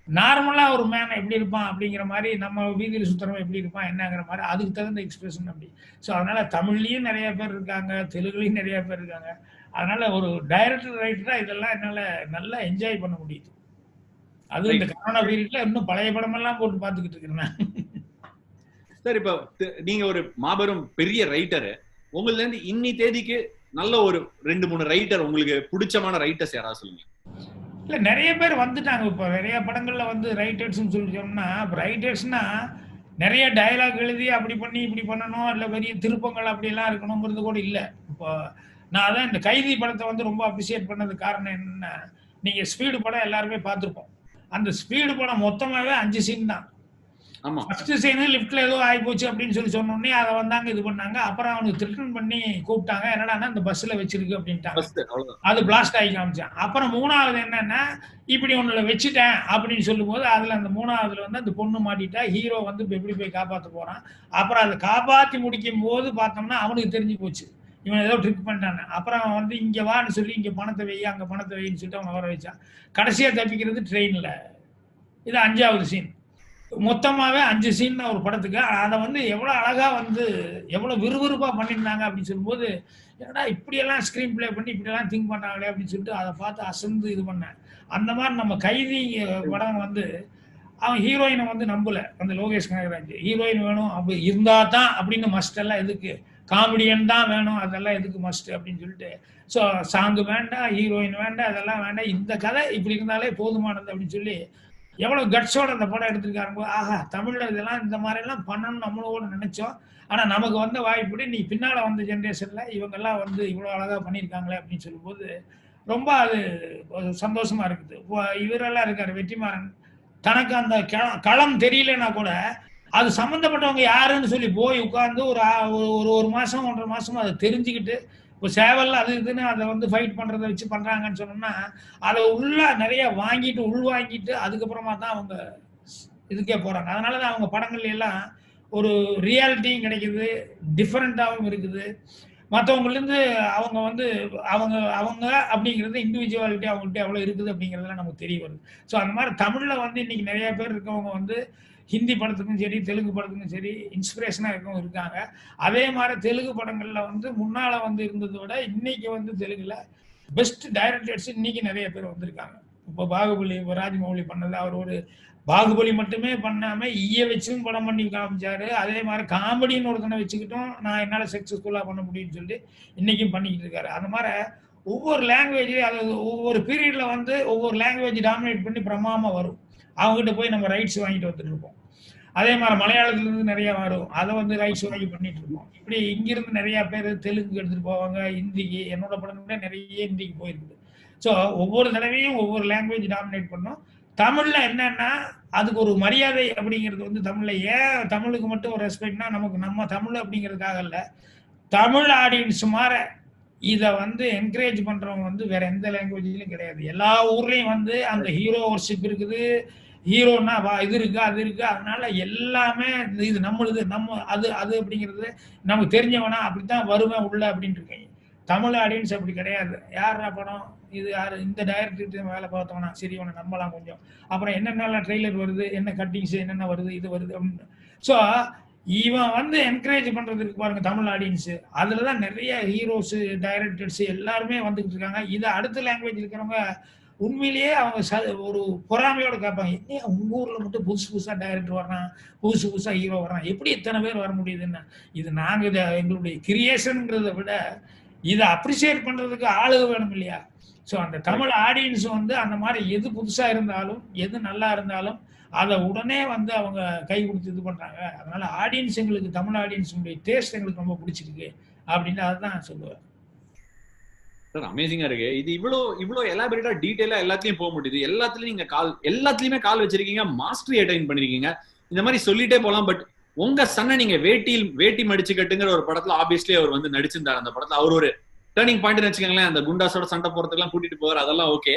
[SPEAKER 2] நார்மலா ஒரு மேன் எப்படி இருப்பான் அப்படிங்கிற மாதிரி, நம்ம வீதியில் சுத்துறவன் எப்படி இருப்பான் என்னங்கிற மாதிரி அதுக்கு தகுந்த எக்ஸ்பிரஷன் அப்படி. ஸோ அதனால தமிழ்லயும் நிறைய பேர் இருக்காங்க, தெலுங்குலயும் நிறைய பேர் இருக்காங்க. அதனால ஒரு டைரக்டர் ரைட்டரா இதெல்லாம் என்னால நல்லா என்ஜாய் பண்ண முடியுது. அது இந்த கொரோனா பீரியட்ல இன்னும் பழைய படமெல்லாம் போட்டு பார்த்துக்கிட்டு இருக்கிறேன்.
[SPEAKER 1] சார் இப்ப நீங்க ஒரு மாபெரும் பெரிய ரைட்டரு. உங்கள்ல இருந்து இன்னி தேதிக்கு நல்ல ஒரு 2-3 ரைட்டர் உங்களுக்கு பிடிச்சமான ரைட்டர்ஸ் யாராவது சொல்லுங்க.
[SPEAKER 2] இல்ல நிறைய பேர் வந்துட்டாங்க. இப்ப நிறைய படங்கள்ல வந்து ரைட்டர்ஸ்ன்னு சொல்லிட்டோம்னா, ரைட்டர்ஸ்னா நிறைய டயலாக் எழுதி அப்படி பண்ணி இப்படி பண்ணணும், இல்ல பெரிய திருப்பங்கள் அப்படி எல்லாம் இருக்கணுங்கிறது கூட இல்ல. இப்போ நான் அதான் இந்த கைதி படத்தை வந்து ரொம்ப அப்ரிசியேட் பண்ணது காரணம் என்னன்னா, நீங்க ஸ்பீடு படம் எல்லாருமே பார்த்துருப்போம். அந்த ஸ்பீடு படம் மொத்தமாவே 5 சீன் தான். ஃபர்ஸ்ட் சீனு லிப்ட்ல ஏதோ ஆகி போச்சு அப்படின்னு சொல்லி சொன்னோடனே அதை வந்தாங்க இது பண்ணாங்க. அப்புறம் அவனுக்கு த்ரிட்டன் பண்ணி கூப்பிட்டாங்க. என்னடா இந்த பஸ்ல வச்சிருக்கு அப்படின்ட்டாங்க. அது பிளாஸ்ட் ஆகி காமிச்சான். அப்புறம் 3வது என்னன்னா, இப்படி ஒண்ணுல வச்சுட்டேன் அப்படின்னு சொல்லும் போது அதுல அந்த 3வதுல வந்து அந்த பொண்ணு மாட்டிட்டா, ஹீரோ வந்து எப்படி போய் காப்பாற்ற போறான். அப்புறம் அதை காப்பாற்றி முடிக்கும் போது பார்த்தோம்னா அவனுக்கு தெரிஞ்சு போச்சு இவன் ஏதோ ட்ரிக் பண்ணிட்டானே. அப்புறம் அவன் வந்து இங்க வான்னு சொல்லி இங்க பணத்தை வை அங்க பணத்தை வைன்னு சொல்லிட்டு அவனை வர வச்சான். கடைசியா தப்பிக்கிறது ட்ரெயின்ல. இது 5வது சீன். மொத்தமாவே 5 சீன் தான் ஒரு படத்துக்கு. அதை வந்து எவ்வளவு அழகா வந்து எவ்வளவு விறுவிறுப்பா பண்ணியிருந்தாங்க அப்படின்னு சொல்லும்போது, என்னடா இப்படியெல்லாம் ஸ்கிரீன் பிளே பண்ணி இப்படியெல்லாம் திங்க் பண்ணாங்களே அப்படின்னு சொல்லிட்டு அதை பார்த்து அசந்து இது பண்ணேன். அந்த மாதிரி நம்ம கைதி படம் வந்து அவன் ஹீரோயினை வந்து நம்பல. அந்த லோகேஷ் கனகராஜ் ஹீரோயின் வேணும் அப்படி இருந்தா தான் அப்படின்னு மஸ்ட் எல்லாம் எதுக்கு, காமெடியன் தான் வேணும் அதெல்லாம் எதுக்கு மஸ்ட் அப்படின்னு சொல்லிட்டு, ஸோ சாங்கு வேண்டாம், ஹீரோயின் வேண்டாம், அதெல்லாம் வேண்டாம், இந்த கதை இப்படி இருந்தாலே போதுமானது அப்படின்னு சொல்லி எவ்வளவு கட்ஸோட அந்த படம் எடுத்திருக்காங்க. ஆஹா, தமிழ்ல இதெல்லாம் இந்த மாதிரி எல்லாம் பண்ணணும்னு நம்மளோட நினைச்சோம். ஆனா நமக்கு வந்த வாய்ப்பு நீ பின்னால வந்த ஜென்ரேஷன்ல இவங்க எல்லாம் வந்து இவ்வளவு அழகா பண்ணியிருக்காங்களே அப்படின்னு சொல்லும்போது ரொம்ப அது சந்தோஷமா இருக்குது. இவரெல்லாம் இருக்காரு வெற்றிமாறன், தனக்கு அந்த களம் தெரியலன்னா கூட அது சம்பந்தப்பட்டவங்க யாருன்னு சொல்லி போய் உட்கார்ந்து ஒரு 1 மாசம் 1.5 மாசம் அதை தெரிஞ்சுக்கிட்டு இப்போ சேவல் அது இதுன்னு அதை வந்து ஃபைட் பண்றதை வச்சு பண்றாங்கன்னு சொன்னோம்னா அதை உள்ள நிறைய வாங்கிட்டு உள்வாங்கிட்டு அதுக்கப்புறமா தான் அவங்க இதுக்கே போறாங்க. அதனாலதான் அவங்க படங்கள்ல எல்லாம் ஒரு ரியாலிட்டியும் கிடைக்குது, டிஃபரெண்டாகவும் இருக்குது. மற்றவங்கலேருந்து அவங்க வந்து அவங்க அவங்க அப்படிங்கிறது இண்டிவிஜுவாலிட்டி அவங்கள்ட்ட எவ்வளோ இருக்குது அப்படிங்கிறதுலாம் நமக்கு தெரிய வருது. ஸோ அந்த மாதிரி தமிழில் வந்து இன்னைக்கு நிறைய பேர் இருக்கவங்க வந்து ஹிந்தி படத்துக்கும் சரி தெலுங்கு படத்துக்கும் சரி இன்ஸ்பிரேஷனாக இருக்கவங்க இருக்காங்க. அதே மாதிரி தெலுங்கு படங்களில் வந்து முன்னால் வந்து இருந்ததை விட இன்னைக்கு வந்து தெலுங்குல பெஸ்ட் டைரக்டர்ஸ் இன்னைக்கு நிறைய பேர் வந்திருக்காங்க. இப்போ பாகுபலி ராஜமௌலி பண்ணது, அவர் ஒரு பாகுபலி மட்டுமே பண்ணாம ஈய வச்சும் படம் பண்ணி காமிச்சாரு. அதே மாதிரி காமெடின்னு ஒருத்தனை வச்சுக்கிட்டும் நான் என்னால சக்சஸ்ஃபுல்லா பண்ண முடியும்னு சொல்லி இன்னைக்கும் பண்ணிக்கிட்டு இருக்காரு. அந்த மாதிரி ஒவ்வொரு லாங்குவேஜ்லயும் அதாவது ஒவ்வொரு பீரியட்ல வந்து ஒவ்வொரு லாங்குவேஜ் டாமினேட் பண்ணி பிரமாமா வரும். அவங்ககிட்ட போய் நம்ம ரைட்ஸ் வாங்கிட்டு வந்துட்டு இருப்போம். அதே மாதிரி மலையாளத்துல இருந்து நிறைய வரும், அதை வந்து ரைட்ஸ் வாங்கி பண்ணிட்டு இருக்கோம். இப்படி இங்கிருந்து நிறைய பேர் தெலுங்கு எடுத்துட்டு போவாங்க, ஹிந்திக்கு. என்னோட படங்களே நிறைய ஹிந்திக்கு போயிருக்குது. ஸோ ஒவ்வொரு தடவையும் ஒவ்வொரு லாங்குவேஜ் டாமினேட் பண்ணோம். தமிழ்ல என்னன்னா அதுக்கு ஒரு மரியாதை அப்படிங்கிறது வந்து தமிழ்ல ஏன் தமிழுக்கு மட்டும் ஒரு ரெஸ்பெக்ட்னா நமக்கு நம்ம தமிழ் அப்படிங்கிறதுக்காக இல்ல, தமிழ் ஆடியன்ஸ் மாற இதை வந்து என்கரேஜ் பண்றவங்க வந்து வேற எந்த லாங்குவேஜ்லயும் கிடையாது. எல்லா ஊர்லயும் வந்து அந்த ஹீரோ ஒர்ஷிப் இருக்குது, ஹீரோன்னா இது இருக்கு அது இருக்கு. அதனால எல்லாமே இது நம்மளுது நம்ம அது அது அப்படிங்கிறது நமக்கு தெரிஞ்சவனா அப்படித்தான் வருவேன் உள்ள அப்படின்னு இருக்கேன். தமிழ் ஆடியன்ஸ் அப்படி கிடையாது. யாரா படம் இது, யாரு இந்த டைரக்டர் வேலை பார்த்தோம்னா சரி இவனை நம்பலாம் கொஞ்சம், அப்புறம் என்னென்னலாம் ட்ரெய்லர் வருது, என்ன கட்டிங்ஸ் என்னென்ன வருது, இது வருது அப்படின்னு. ஸோ இவன் வந்து என்கரேஜ் பண்றதுக்கு பாருங்க தமிழ் ஆடியன்ஸ், அதுலதான் நிறைய ஹீரோஸ் டைரக்டர்ஸ் எல்லாருமே வந்துகிட்டு இருக்காங்க. இதை அடுத்த லாங்குவேஜ் இருக்கிறவங்க உண்மையிலேயே அவங்க ஒரு பொறாமையோட கேட்பாங்க, என்ன உங்க ஊர்ல மட்டும் புதுசு புதுசா டைரக்டர் வர்றான், புதுசு புதுசா ஹீரோ வர்றான், எப்படி இத்தனை பேர் வர முடியுதுன்னு. இது நாங்க எங்களுடைய கிரியேஷன்ங்கிறத விட இதை அப்ரிசியேட் பண்றதுக்கு ஆளுக வேணும் இல்லையா. ஸோ அந்த தமிழ் ஆடியன்ஸ் வந்து அந்த மாதிரி எது புதுசா இருந்தாலும் எது நல்லா இருந்தாலும் அதை உடனே வந்து அவங்க கை கொடுத்து இது பண்றாங்க. அதனால ஆடியன்ஸ் எங்களுக்கு தமிழ் ஆடியன்ஸுடைய டேஸ்ட் எங்களுக்கு ரொம்ப பிடிச்சிருக்கு அப்படின்னு அதுதான் சொல்லுவேன்.
[SPEAKER 1] சார் அமேசிங்கா இருக்கு. இது இவ்வளோ எலாபரேட்டா டீடைலா எல்லாத்தையும் போக முடியுது. எல்லாத்துலயும் நீங்க எல்லாத்துலயுமே கால் வச்சிருக்கீங்க, மாஸ்டரி அட்டைன் பண்ணிருக்கீங்க. இந்த மாதிரி சொல்லிட்டே போலாம். பட் உங்க சன்னை நீங்க வேட்டி மடிச்சு கட்டுங்கிற ஒரு படத்துல ஆப்வியஸ்லி அவர் வந்து நடிச்சிருந்தாரு. அந்த படத்துல அவர் ஒரு டேர்னிங் பாயிண்ட் வச்சுக்கோங்களேன். அந்த குண்டாஸோட சண்டை போறதுக்கெல்லாம் கூட்டிட்டு போவார், அதெல்லாம் ஓகே.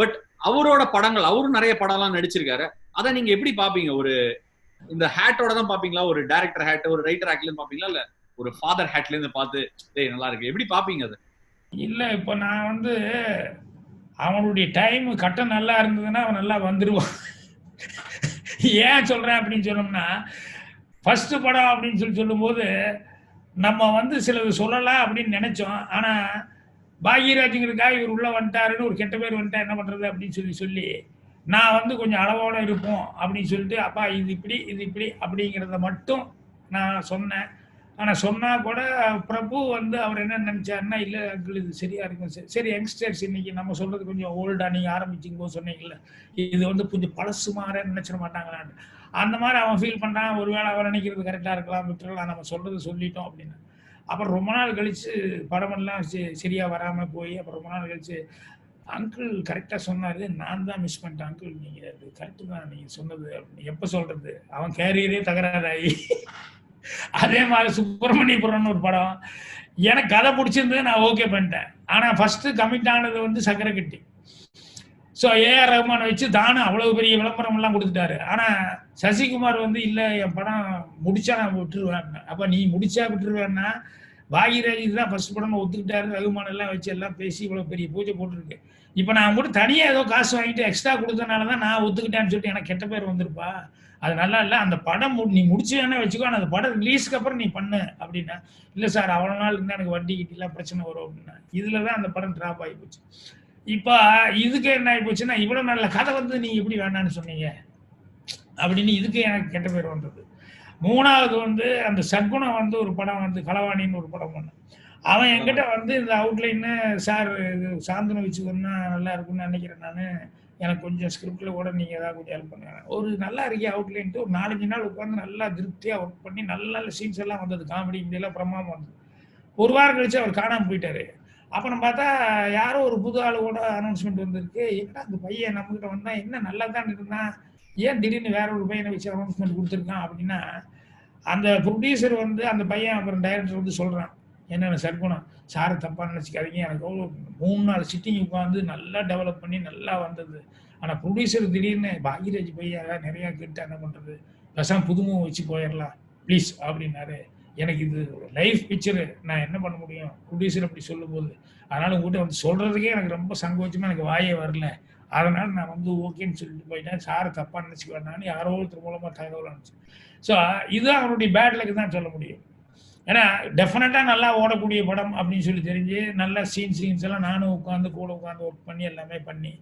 [SPEAKER 1] பட் அவரோட படங்கள், அவரும் நிறைய படம் எல்லாம் நடிச்சிருக்காரு. அதை நீங்க எப்படி பாப்பீங்க? ஒரு இந்த ஹேட்டோட தான் பாப்பீங்களா, ஒரு டைரக்டர் ஹேட் ஒரு ரைட்டர் ஹேட்ல இருந்து பாப்பீங்களா, இல்ல ஒரு ஃபாதர் ஹேட்ல இருந்து பார்த்து டேய் நல்லா இருக்கு, எப்படி பாப்பீங்க அது?
[SPEAKER 2] இல்ல இப்ப நான் வந்து அவனுடைய டைம் கட்டம் நல்லா இருந்ததுன்னா அவன் நல்லா வந்துருவான். ஏன் சொல்றேன் அப்படின்னு சொன்னோம்னா, ஃபர்ஸ்ட் படம் அப்படின்னு சொல்லும்போது நம்ம வந்து சிலது சொல்லலாம் அப்படின்னு நினைச்சோம். ஆனா பாக்யராஜுங்கிறதுக்காக இவர் உள்ள வந்துட்டாருன்னு ஒரு கெட்ட பேர் வந்துட்டா என்ன பண்றது அப்படின்னு சொல்லி நான் வந்து கொஞ்சம் அளவோட இருப்போம் அப்படின்னு சொல்லிட்டு அப்பா இது இப்படி அப்படிங்கிறத மட்டும் நான் சொன்னேன். ஆனா சொன்னா கூட பிரபு வந்து அவர் என்ன நினைச்சாருன்னா, இல்ல அங்கிள் இது சரியா இருக்கும், சரி யங்ஸ்டர்ஸ் இன்னைக்கு நம்ம சொல்றது கொஞ்சம் ஓல்டா நீங்க ஆரம்பிச்சிங்க போது சொன்னீங்கல்ல, இது வந்து கொஞ்சம் பழசு மாற நினைச்சிட மாட்டாங்களான்னு அந்த மாதிரி அவன் ஃபீல் பண்றான். ஒருவேளை அவன் நினைக்கிறது கரெக்டா இருக்கலாம், விட்டுறலாம், நம்ம சொல்றது சொல்லிட்டோம் அப்படின்னு. அப்புறம் ரொம்ப நாள் கழிச்சு படமெல்லாம் சரியா வராம போய் அப்புறம் ரொம்ப நாள் கழிச்சு அங்கிள் கரெக்டா சொன்னாரு, நான் தான் மிஸ் பண்ணிட்டேன் அங்கிள், நீங்க கரெக்டு தான் நீங்க சொன்னது அப்படின்னு. எப்ப சொல்றது, அவன் கேரியரே தகராறாயி. அதே மாதிரி சுப்பிரமணியபுரம்னு ஒரு படம் எனக்கு கதை பிடிச்சிருந்தது, நான் ஓகே பண்ணிட்டேன். ஆனா ஃபர்ஸ்ட் கமிட் ஆனது வந்து சக்கரை கட்டி. ஸோ ஏஆர் ரஹ்மான் வச்சு தானும் அவ்வளவு பெரிய விளம்பரம் எல்லாம் கொடுத்துட்டாரு. ஆனா சசிகுமார் வந்து இல்ல என் படம் முடிச்சா நான் விட்டுருவேன். அப்ப நீ முடிச்சா விட்டுருவேன்னா பாக்யராஜ் தான் ஃபர்ஸ்ட் படம் ஒத்துக்கிட்டாரு, ரகுமான் எல்லாம் வச்சு எல்லாம் பேசி இவ்வளவு பெரிய பூஜை போட்டுருக்கு. இப்ப நான் கூட தனியா ஏதோ காசு வாங்கிட்டு எக்ஸ்ட்ரா கொடுத்தனாலதான் நான் ஒத்துக்கிட்டேன்னு சொல்லிட்டு எனக்கு கெட்ட பேர் வந்திருப்பா, அது நல்லா இல்ல. அந்த படம் நீ முடிச்சு வேணா வச்சுக்கோ, அந்த படம் ரிலீஸ்க்கு அப்புறம் நீ பண்ணு அப்படின்னா, இல்ல சார் அவ்வளவு நாள் இருந்தா எனக்கு வட்டி கிட்டிலாம் பிரச்சனை வரும் அப்படின்னா. இதுலதான் அந்த படம் டிராப் ஆகி போச்சு. இப்ப இதுக்கு என்ன ஆகி போச்சுன்னா, இவ்வளவு நல்ல கதை வந்து நீங்க எப்படி வேணான்னு சொன்னீங்க அப்படின்னு இதுக்கு எனக்கு கெட்ட பேர் வந்தது. மூணாவது வந்து அந்த சத்குணம் வந்து ஒரு படம் வந்து களவாணின்னு ஒரு படம் பண்ண, அவன் என்கிட்ட வந்து இந்த அவுட்லைன்னு சார் சாந்தனு வச்சுக்கணும்னா நல்லா இருக்கும்னு நினைக்கிறேன் நான், எனக்கு கொஞ்சம் ஸ்கிரிப்ட்ல கூட நீங்க ஏதாவது கொஞ்சம் ஹெல்ப் பண்ணுங்க, ஒரு நல்லா இருக்கே அவுட்லைன்ட்டு ஒரு 4-5 நாள் உட்காந்து நல்லா திருப்தியா ஒர்க் பண்ணி நல்ல நல்ல சீன்ஸ் எல்லாம் வந்தது, காமெடி இப்படியெல்லாம் பிரமாதம் வந்தது. ஒரு வாரம் கழிச்சு அவர் காணாம போயிட்டாரு. அப்புறம் பார்த்தா யாரோ ஒரு புது ஆளோட அனௌன்ஸ்மெண்ட் வந்திருக்கு. என்ன அந்த பையன் நம்மகிட்ட வந்தா என்ன நல்லா தான் இருந்தான், ஏன் திடீர்னு வேற ஒரு பையனை வச்சு அனௌன்ஸ்மெண்ட் கொடுத்துருக்கான் அப்படின்னா, அந்த ப்ரொடியூசர் வந்து அந்த பையன் அப்புறம் டைரக்டர் வந்து சொல்றான், என்னென்ன சர்க்குணம் சாரை தப்பாக நினச்சிக்காதீங்க. எனக்கு 3-4 சிட்டிங் உட்காந்து நல்லா டெவலப் பண்ணி நல்லா வந்தது. ஆனால் ப்ரொடியூசர் திடீர்னு பாக்யராஜ் பையா நிறையா கேட்டு என்ன பண்ணுறது, பேசாமல் புதுமுகம் வச்சு போயிடலாம் ப்ளீஸ் அப்படின்னாரு. எனக்கு இது லைஃப் பிக்சரு, நான் என்ன பண்ண முடியும் ப்ரொடியூசர் அப்படி சொல்லும்போது. அதனால் உங்கள்கிட்ட வந்து சொல்கிறதுக்கே எனக்கு ரொம்ப சங்கோச்சமாக எனக்கு வாயே வரல. அதனால் நான் வந்து ஓகேன்னு சொல்லிட்டு போயிட்டேன். சாரை தப்பாக நினச்சிக்க வேண்டாம்னு யாரோ ஒருத்தர் மூலமாக தகவல் அனுப்பிச்சு. ஸோ இதுதான் அவனுடைய பேட் லக்கு தான் சொல்ல முடியும். ஏன்னா டெஃபினட்டாக நல்லா ஓடக்கூடிய படம் அப்படின்னு சொல்லி தெரிஞ்சு நல்ல சீன்ஸ் எல்லாம் நானும் கூட உட்காந்து ஒர்க் பண்ணி எல்லாமே பண்ணி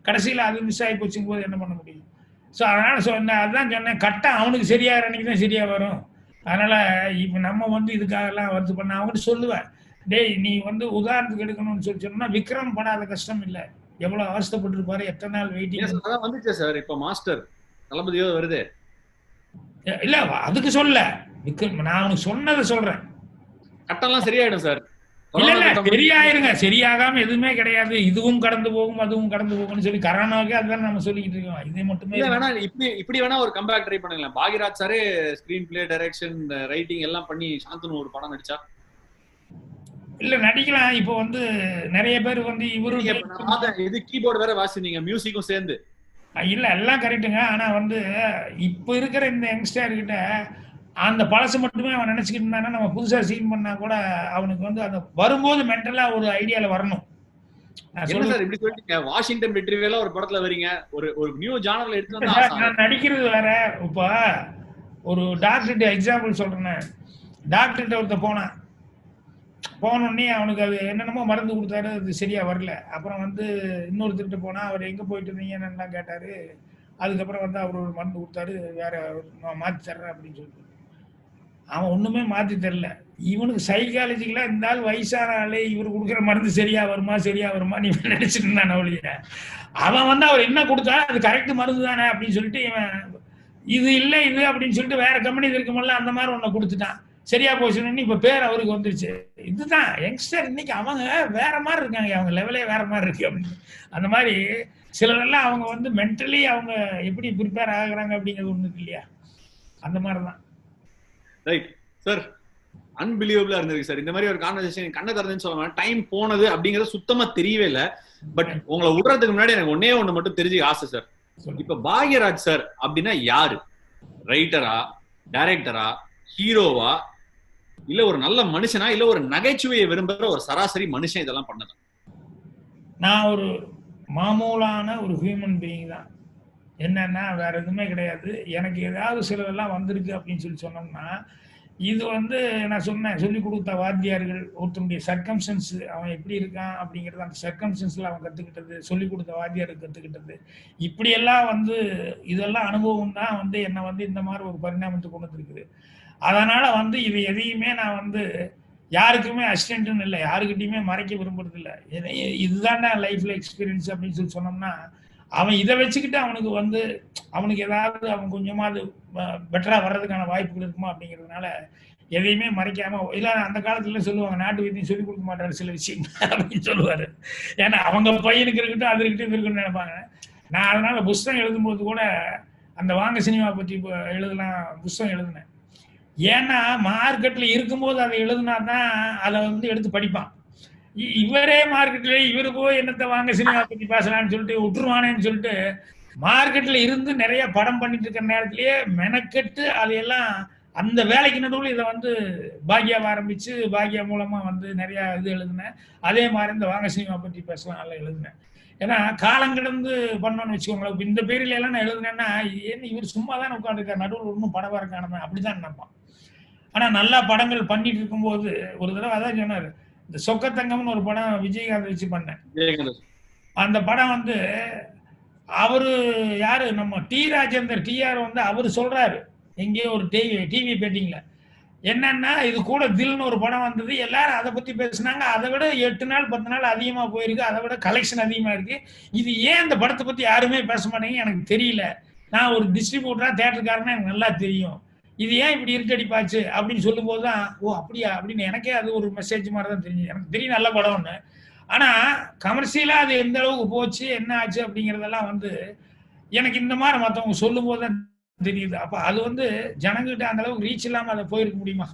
[SPEAKER 2] கடைசியில் அது மிஸ் ஆகி போச்சுங்கும் போது என்ன பண்ண முடியும். ஸோ அதனால் சொன்னேன், அதுதான் சொன்னேன், கரெக்டாக அவனுக்கு சரியாகிற அன்றைக்கி தான் சரியாக வரும். அதனால் இப்போ நம்ம வந்து இதுக்காகலாம் வருது பண்ண அவங்ககிட்ட சொல்லுவேன், டேய் நீ வந்து உதாரணத்துக்கு எடுக்கணும்னு சொல்லி சொன்னா விக்ரம் படாத கஷ்டம் இல்லை. எவ்வளவு அவஸ்தப்பட்டிருப்பாரு, எத்தனை நாள் வெயிட்டிங்.
[SPEAKER 1] வந்துச்சு சார் இப்ப மாஸ்டர் தளபதியோ வருது
[SPEAKER 2] இல்ல அதுக்கு சொல்ல விக்ரம், நான் அவனுக்கு சொன்னதை சொல்றேன்.
[SPEAKER 1] கட்டம்லாம் சரியாயிடும் சார்.
[SPEAKER 2] இல்ல இல்ல சரியாயிருங்க, சரியாகாம எதுவுமே கிடையாது. இதுவும் கடந்து போகும் அதுவும் கடந்து போகும்னு சொல்லி கரோனாவுக்கு அதுதான் நம்ம சொல்லிக்கிட்டு இருக்கோம். இதே மட்டுமே
[SPEAKER 1] வேணா இப்படி வேணா ஒரு கம்பேக் ட்ரை பண்ணுங்களேன். பாக்யராஜ் சாரே ஸ்கிரீன் பிளே, டைரக்ஷன், ரைட்டிங் எல்லாம் பண்ணி சாந்தனு ஒரு படம் நடிச்சா
[SPEAKER 2] இல்ல நடிக்கலாம். இப்போ வந்து நிறைய பேர் வந்து இவரு
[SPEAKER 1] இது கீபோர்டு வேற வாசினீங்க, மியூசிக்கும் சேர்ந்து.
[SPEAKER 2] இல்ல எல்லாம் கரெக்டுங்க. ஆனா வந்து இப்ப இருக்கிற இந்த யங்ஸ்டர் கிட்ட அந்த பழசு மட்டுமே அவன் நினைச்சுக்கிட்டு இருந்தானா நம்ம புதுசா சீன் பண்ணா கூட அவனுக்கு வந்து அந்த வரும்போது மென்டலா ஒரு ஐடியால வரணும்.
[SPEAKER 1] சார் இப்படி சொல்லிட்டீங்க, வாஷிங்டன் ரிட்ரீவரா ஒரு படத்துல வரீங்க, ஒரு நியூ ஜானர்ல எடுத்து வந்தா
[SPEAKER 2] நான் நடிக்கிறது வேற. இப்ப ஒரு டாக்டர் எக்ஸாம்பிள் சொல்றேன். டாக்டர்கிட்ட ஒருத்த போனோடனே அவனுக்கு அது என்னென்னமோ மருந்து கொடுத்தாரு, அது சரியா வரல. அப்புறம் வந்து இன்னொருத்தர்கிட்ட போனா அவர் எங்க போயிட்டு இருந்தீங்க என்னன்னா கேட்டாரு. அதுக்கப்புறம் வந்து அவர் ஒரு மருந்து கொடுத்தாரு, வேற மாத்தி தர்றேன் அப்படின்னு சொல்லிட்டு. அவன் ஒண்ணுமே மாத்தி தரல. இவனுக்கு சைக்காலஜிக்கலா இந்த ஆள் வயசான ஆளு, இவர் கொடுக்குற மருந்து சரியா வருமா நீ நினைச்சிட்டு இருந்தான் ஒழிய, அவன் வந்து அவர் என்ன கொடுத்தா அது கரெக்ட் மருந்து தானே அப்படின்னு சொல்லிட்டு இவன் இது இல்லை இது அப்படின்னு சொல்லிட்டு வேற கம்பெனி இருக்கும்போது அந்த மாதிரி ஒன்ன கொடுத்துட்டான். சரியா போச்சுன்னு இப்ப பேர் அவருக்கு வந்துருச்சு. இதுதான் யங்ஸ்டர் இன்னைக்கு அவங்க வேற மாதிரி இருக்காங்க, அவங்க லெவலே வேற மாதிரி இருக்கு அப்படின்னு. அந்த மாதிரி சிலரெல்லாம் அவங்க வந்து மென்டலி அவங்க எப்படி ப்ரிப்பேர் ஆகுறாங்க அப்படிங்கிறது ஒண்ணு இல்லையா, அந்த மாதிரிதான்.
[SPEAKER 1] ரைட் சார், அன்பிலீவபிளா இருந்திருக்கு சார். இந்த மாதிரி ஒரு கான்வர்சேஷன் கண்ணை திறந்துன்னு சொல்லுவாங்க, டைம் போனது அப்படிங்கிறது சுத்தமா தெரியவே இல்லை. பட் உங்களை விடுறதுக்கு முன்னாடி எனக்கு ஒண்ணு மட்டும் தெரிஞ்சுக்க ஆசை சார். இப்ப பாக்யராஜ் சார் அப்படின்னா யாரு? ரைட்டரா, டைரக்டரா, ஹீரோவா, இல்ல ஒரு நல்ல மனுஷனா, இல்ல ஒரு நகைச்சுவையை விரும்புற ஒரு சராசரி மனுஷன் இதெல்லாம் பண்ணதான்?
[SPEAKER 2] நான் ஒரு மாமூலான ஒரு ஹியூமன் பீயிங் தான். என்னன்னா வேற எதுவுமே கிடையாது. எனக்கு ஏதாவது சிலதெல்லாம் வந்திருக்கு அப்படின்னு சொல்லி சொன்னோம்னா, இது வந்து நான் சொன்னேன், சொல்லிக் கொடுத்த வாத்தியார்கள், ஒருத்தனுடைய சர்க்கம்ஸ்டன்ஸ் அவன் எப்படி இருக்கான் அப்படிங்கிறது அந்த சர்க்கம்ஸ்டன்ஸ்ல அவன் கத்துக்கிட்டது, சொல்லிக் கொடுத்த வாத்தியாருக்கு கத்துக்கிட்டது, இப்படியெல்லாம் வந்து இதெல்லாம் அனுபவம் தான் வந்து என்னை வந்து இந்த மாதிரி ஒரு பரிணாமத்துக்கு கொண்டு வந்துருக்குது. அதனால வந்து இது எதையுமே நான் வந்து யாருக்குமே அசிஸ்டன்ட்னு இல்லை, யாருக்கிட்டையுமே மறைக்க விரும்புறது இல்லை. இதுதான் லைஃப்ல எக்ஸ்பீரியன்ஸ் அப்படின்னு சொல்லி சொன்னோம்னா, அவன் இதை வச்சுக்கிட்டு அவனுக்கு வந்து அவனுக்கு ஏதாவது அவன் கொஞ்சமாவது பெட்டரா வர்றதுக்கான வாய்ப்புகள் இருக்குமா அப்படிங்கிறதுனால எதையுமே மறைக்காம. இல்லை அந்த காலத்துல சொல்லுவாங்க, நாட்டு வைத்தியம் சொல்லிக் கொடுக்க மாட்டாரு சில விஷயம் அப்படின்னு சொல்லுவாரு. ஏன்னா அவங்க பையனுக்கு இருக்கட்டும் அது இருக்கட்டும் இருக்குன்னு நினைப்பாங்க. நான் அதனால புஸ்தகம் எழுதும்போது கூட அந்த வாங்க சினிமா பற்றி எழுதலாம் புஸ்தகம் எழுதினேன். ஏன்னா மார்க்கெட்ல இருக்கும்போது அதை எழுதுனா தான் அதை வந்து எடுத்து படிப்பான். இவரே மார்க்கெட்ல இவரு போய் என்னத்தை வாங்க சினிமா பத்தி பேசலாம்னு சொல்லிட்டு விட்டுருவானேன்னு சொல்லிட்டு மார்க்கெட்ல இருந்து நிறைய படம் பண்ணிட்டு இருக்கிற நேரத்திலேயே மெனக்கெட்டு அதையெல்லாம் அந்த வேலைக்கு நடுவில் இதை வந்து பாக்யாவை ஆரம்பிச்சு பாக்யா மூலமா வந்து நிறைய இது எழுதினேன். அதே மாதிரி இந்த வாங்க சினிமா பற்றி பேசலாம் எல்லாம் எழுதினேன். ஏன்னா காலம் கிடந்து பண்ணோன்னு வச்சுக்கோங்களேன். இந்த பேரில எல்லாம் நான் எழுதுனேன்னா ஏன்னு இவர் சும்மா தான் உட்காந்துருக்காரு, நடுவில் ஒன்றும் படம் வர காணுமே அப்படிதான் நினைப்பான். ஆனா நல்லா படங்கள் பண்ணிட்டு இருக்கும்போது ஒரு தடவை அதான் சொன்னாரு, இந்த சொக்கத்தங்கம்னு ஒரு படம் விஜயகாந்த் வச்சு பண்ணேன். அந்த படம் வந்து அவரு யாரு நம்ம டி ராஜேந்தர் டிஆர் வந்து அவரு சொல்றாரு எங்கேயோ ஒரு டிவி பேட்டிங்ல, என்னன்னா இது கூட தில்னு ஒரு படம் வந்தது, எல்லாரும் அதை பத்தி பேசினாங்க, அதை விட 8 நாள் 10 நாள் அதிகமா போயிருக்கு, அதை விட கலெக்ஷன் அதிகமா இருக்கு, இது ஏன் இந்த படத்தை பத்தி யாருமே பேச மாட்டேங்க எனக்கு தெரியல, நான் ஒரு டிஸ்ட்ரிபியூட்டரா தியேட்டருக்காரனா எனக்கு நல்லா தெரியும், இது ஏன் இப்படி இருக்கடிப்பாச்சு அப்படின்னு சொல்லும் போதுதான் ஓ அப்படியா அப்படின்னு எனக்கே அது ஒரு மெசேஜ் மாதிரி தான் தெரிஞ்சு. எனக்கு தெரியும் நல்ல படம்னு. ஆனா கமர்ஷியலா அது எந்த அளவுக்கு போச்சு என்ன ஆச்சு அப்படிங்கறதெல்லாம் வந்து எனக்கு இந்த மாதிரி மற்றவங்க சொல்லும் போதுதான் தெரியுது. அப்ப அது வந்து ஜனங்கிட்ட அந்த அளவுக்கு ரீச் இல்லாம அதை போயிருக்க முடியுமா?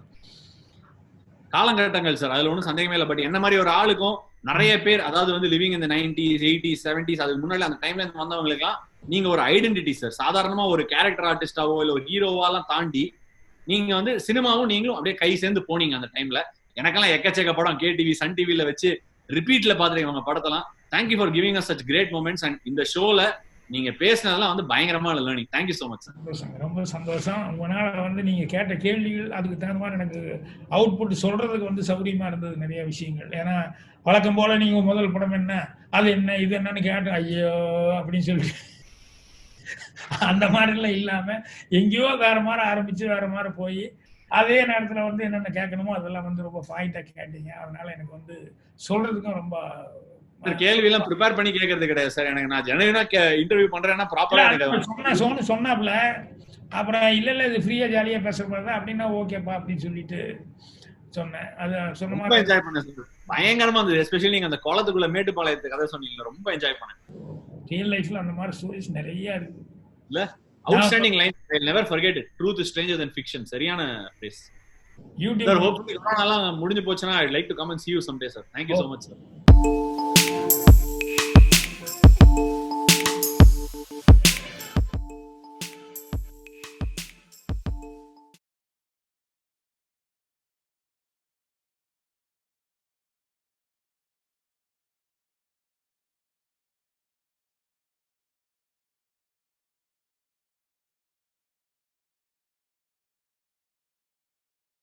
[SPEAKER 1] காலகட்டங்கள் சார், அதுல ஒன்றும் சந்தேகமே இல்லை. பட் என்ன மாதிரி ஒரு ஆளுக்கும் நிறைய பேர், அதாவது வந்து லிவிங் இந்த 90s 80s 70s அதுக்கு முன்னாடி அந்த டைம்ல இருந்து வந்தவங்களுக்குலாம் நீங்க ஒரு ஐடென்டிட்டி சார். சாதாரணமா ஒரு கேரக்டர் ஆர்டிஸ்டாவோ இல்ல ஒரு ஹீரோவாலாம் தாண்டி நீங்க வந்து சினிமாவும் நீங்களும் அப்படியே கை சேர்ந்து போனீங்க அந்த டைம்ல. எனக்கெல்லாம் எக்கச்சக்க படம் கேடிவி சன் டிவில வச்சு ரிப்பீட்ல பாத்துருக்கேன் உங்க படத்தெல்லாம். Thank you for giving us such great moments. And இந்த ஷோல நீங்க பேசினதெல்லாம் வந்து பயங்கரமான learning. Thank you so much sir.
[SPEAKER 2] ரொம்ப சந்தோஷம். உங்களால வந்து நீங்க கேட்ட கேள்விகள் அதுக்கு தகுந்த மாதிரி எனக்கு அவுட்புட் சொல்றதுக்கு வந்து சௌகரியமா இருந்தது நிறைய விஷயங்கள். ஏன்னா வழக்கம் போல நீங்க முதல் படம் என்ன, அது என்ன, இது என்னன்னு கேட்டு ஐயோ அப்படின்னு சொல்லிட்டு அந்த மாதிரிலாம் இல்லாம எங்கேயோ வேற மாதிரி ஆரம்பிச்சு வேற மாதிரி போய் அதே நேரத்துல வந்து என்னென்ன கேட்கணுமோ அதெல்லாம் வந்து ரொம்ப பாயிண்டா கேட்டீங்க. அதனால எனக்கு வந்து சொல்றதுக்கும் ரொம்ப
[SPEAKER 1] கேள்வி எல்லாம் ப்ரிப்பேர் பண்ணி கேக்குறது கிடையாது சார். எனக்கு நான் ஜெனரலா இன்டர்வியூ பண்றேன்னா ப்ராப்பரா எனக்கு
[SPEAKER 2] சொன்னாப்ல. அப்புறம் இல்ல இது ஃப்ரீயா ஜாலியா பேசுறது அப்படின்னா ஓகேப்பா அப்படின்னு சொல்லிட்டு சொன்னேன். அது சொன்ன மாதிரி
[SPEAKER 1] என்ஜாய் பண்ணேன் சார். பயங்கரமா இருந்தது. எஸ்பெஷலி நீங்க அந்த குளத்துக்குள்ள மேட்டுப்பாளையத்து கதை சொன்னீங்க, ரொம்ப என்ஜாய் பண்ணேன்.
[SPEAKER 2] ரியல் லைஃப்ல அந்த மாதிரி ஸ்டோரிஸ் நிறைய இருக்கு
[SPEAKER 1] இல்ல. Outstanding line. I will never forget it. Truth is stranger than fiction. சரியான phrase.
[SPEAKER 2] YouTube
[SPEAKER 1] sir hopefully corona எல்லாம் முடிஞ்சு போச்சுனா I like to come and see you someday sir. Thank you so much sir.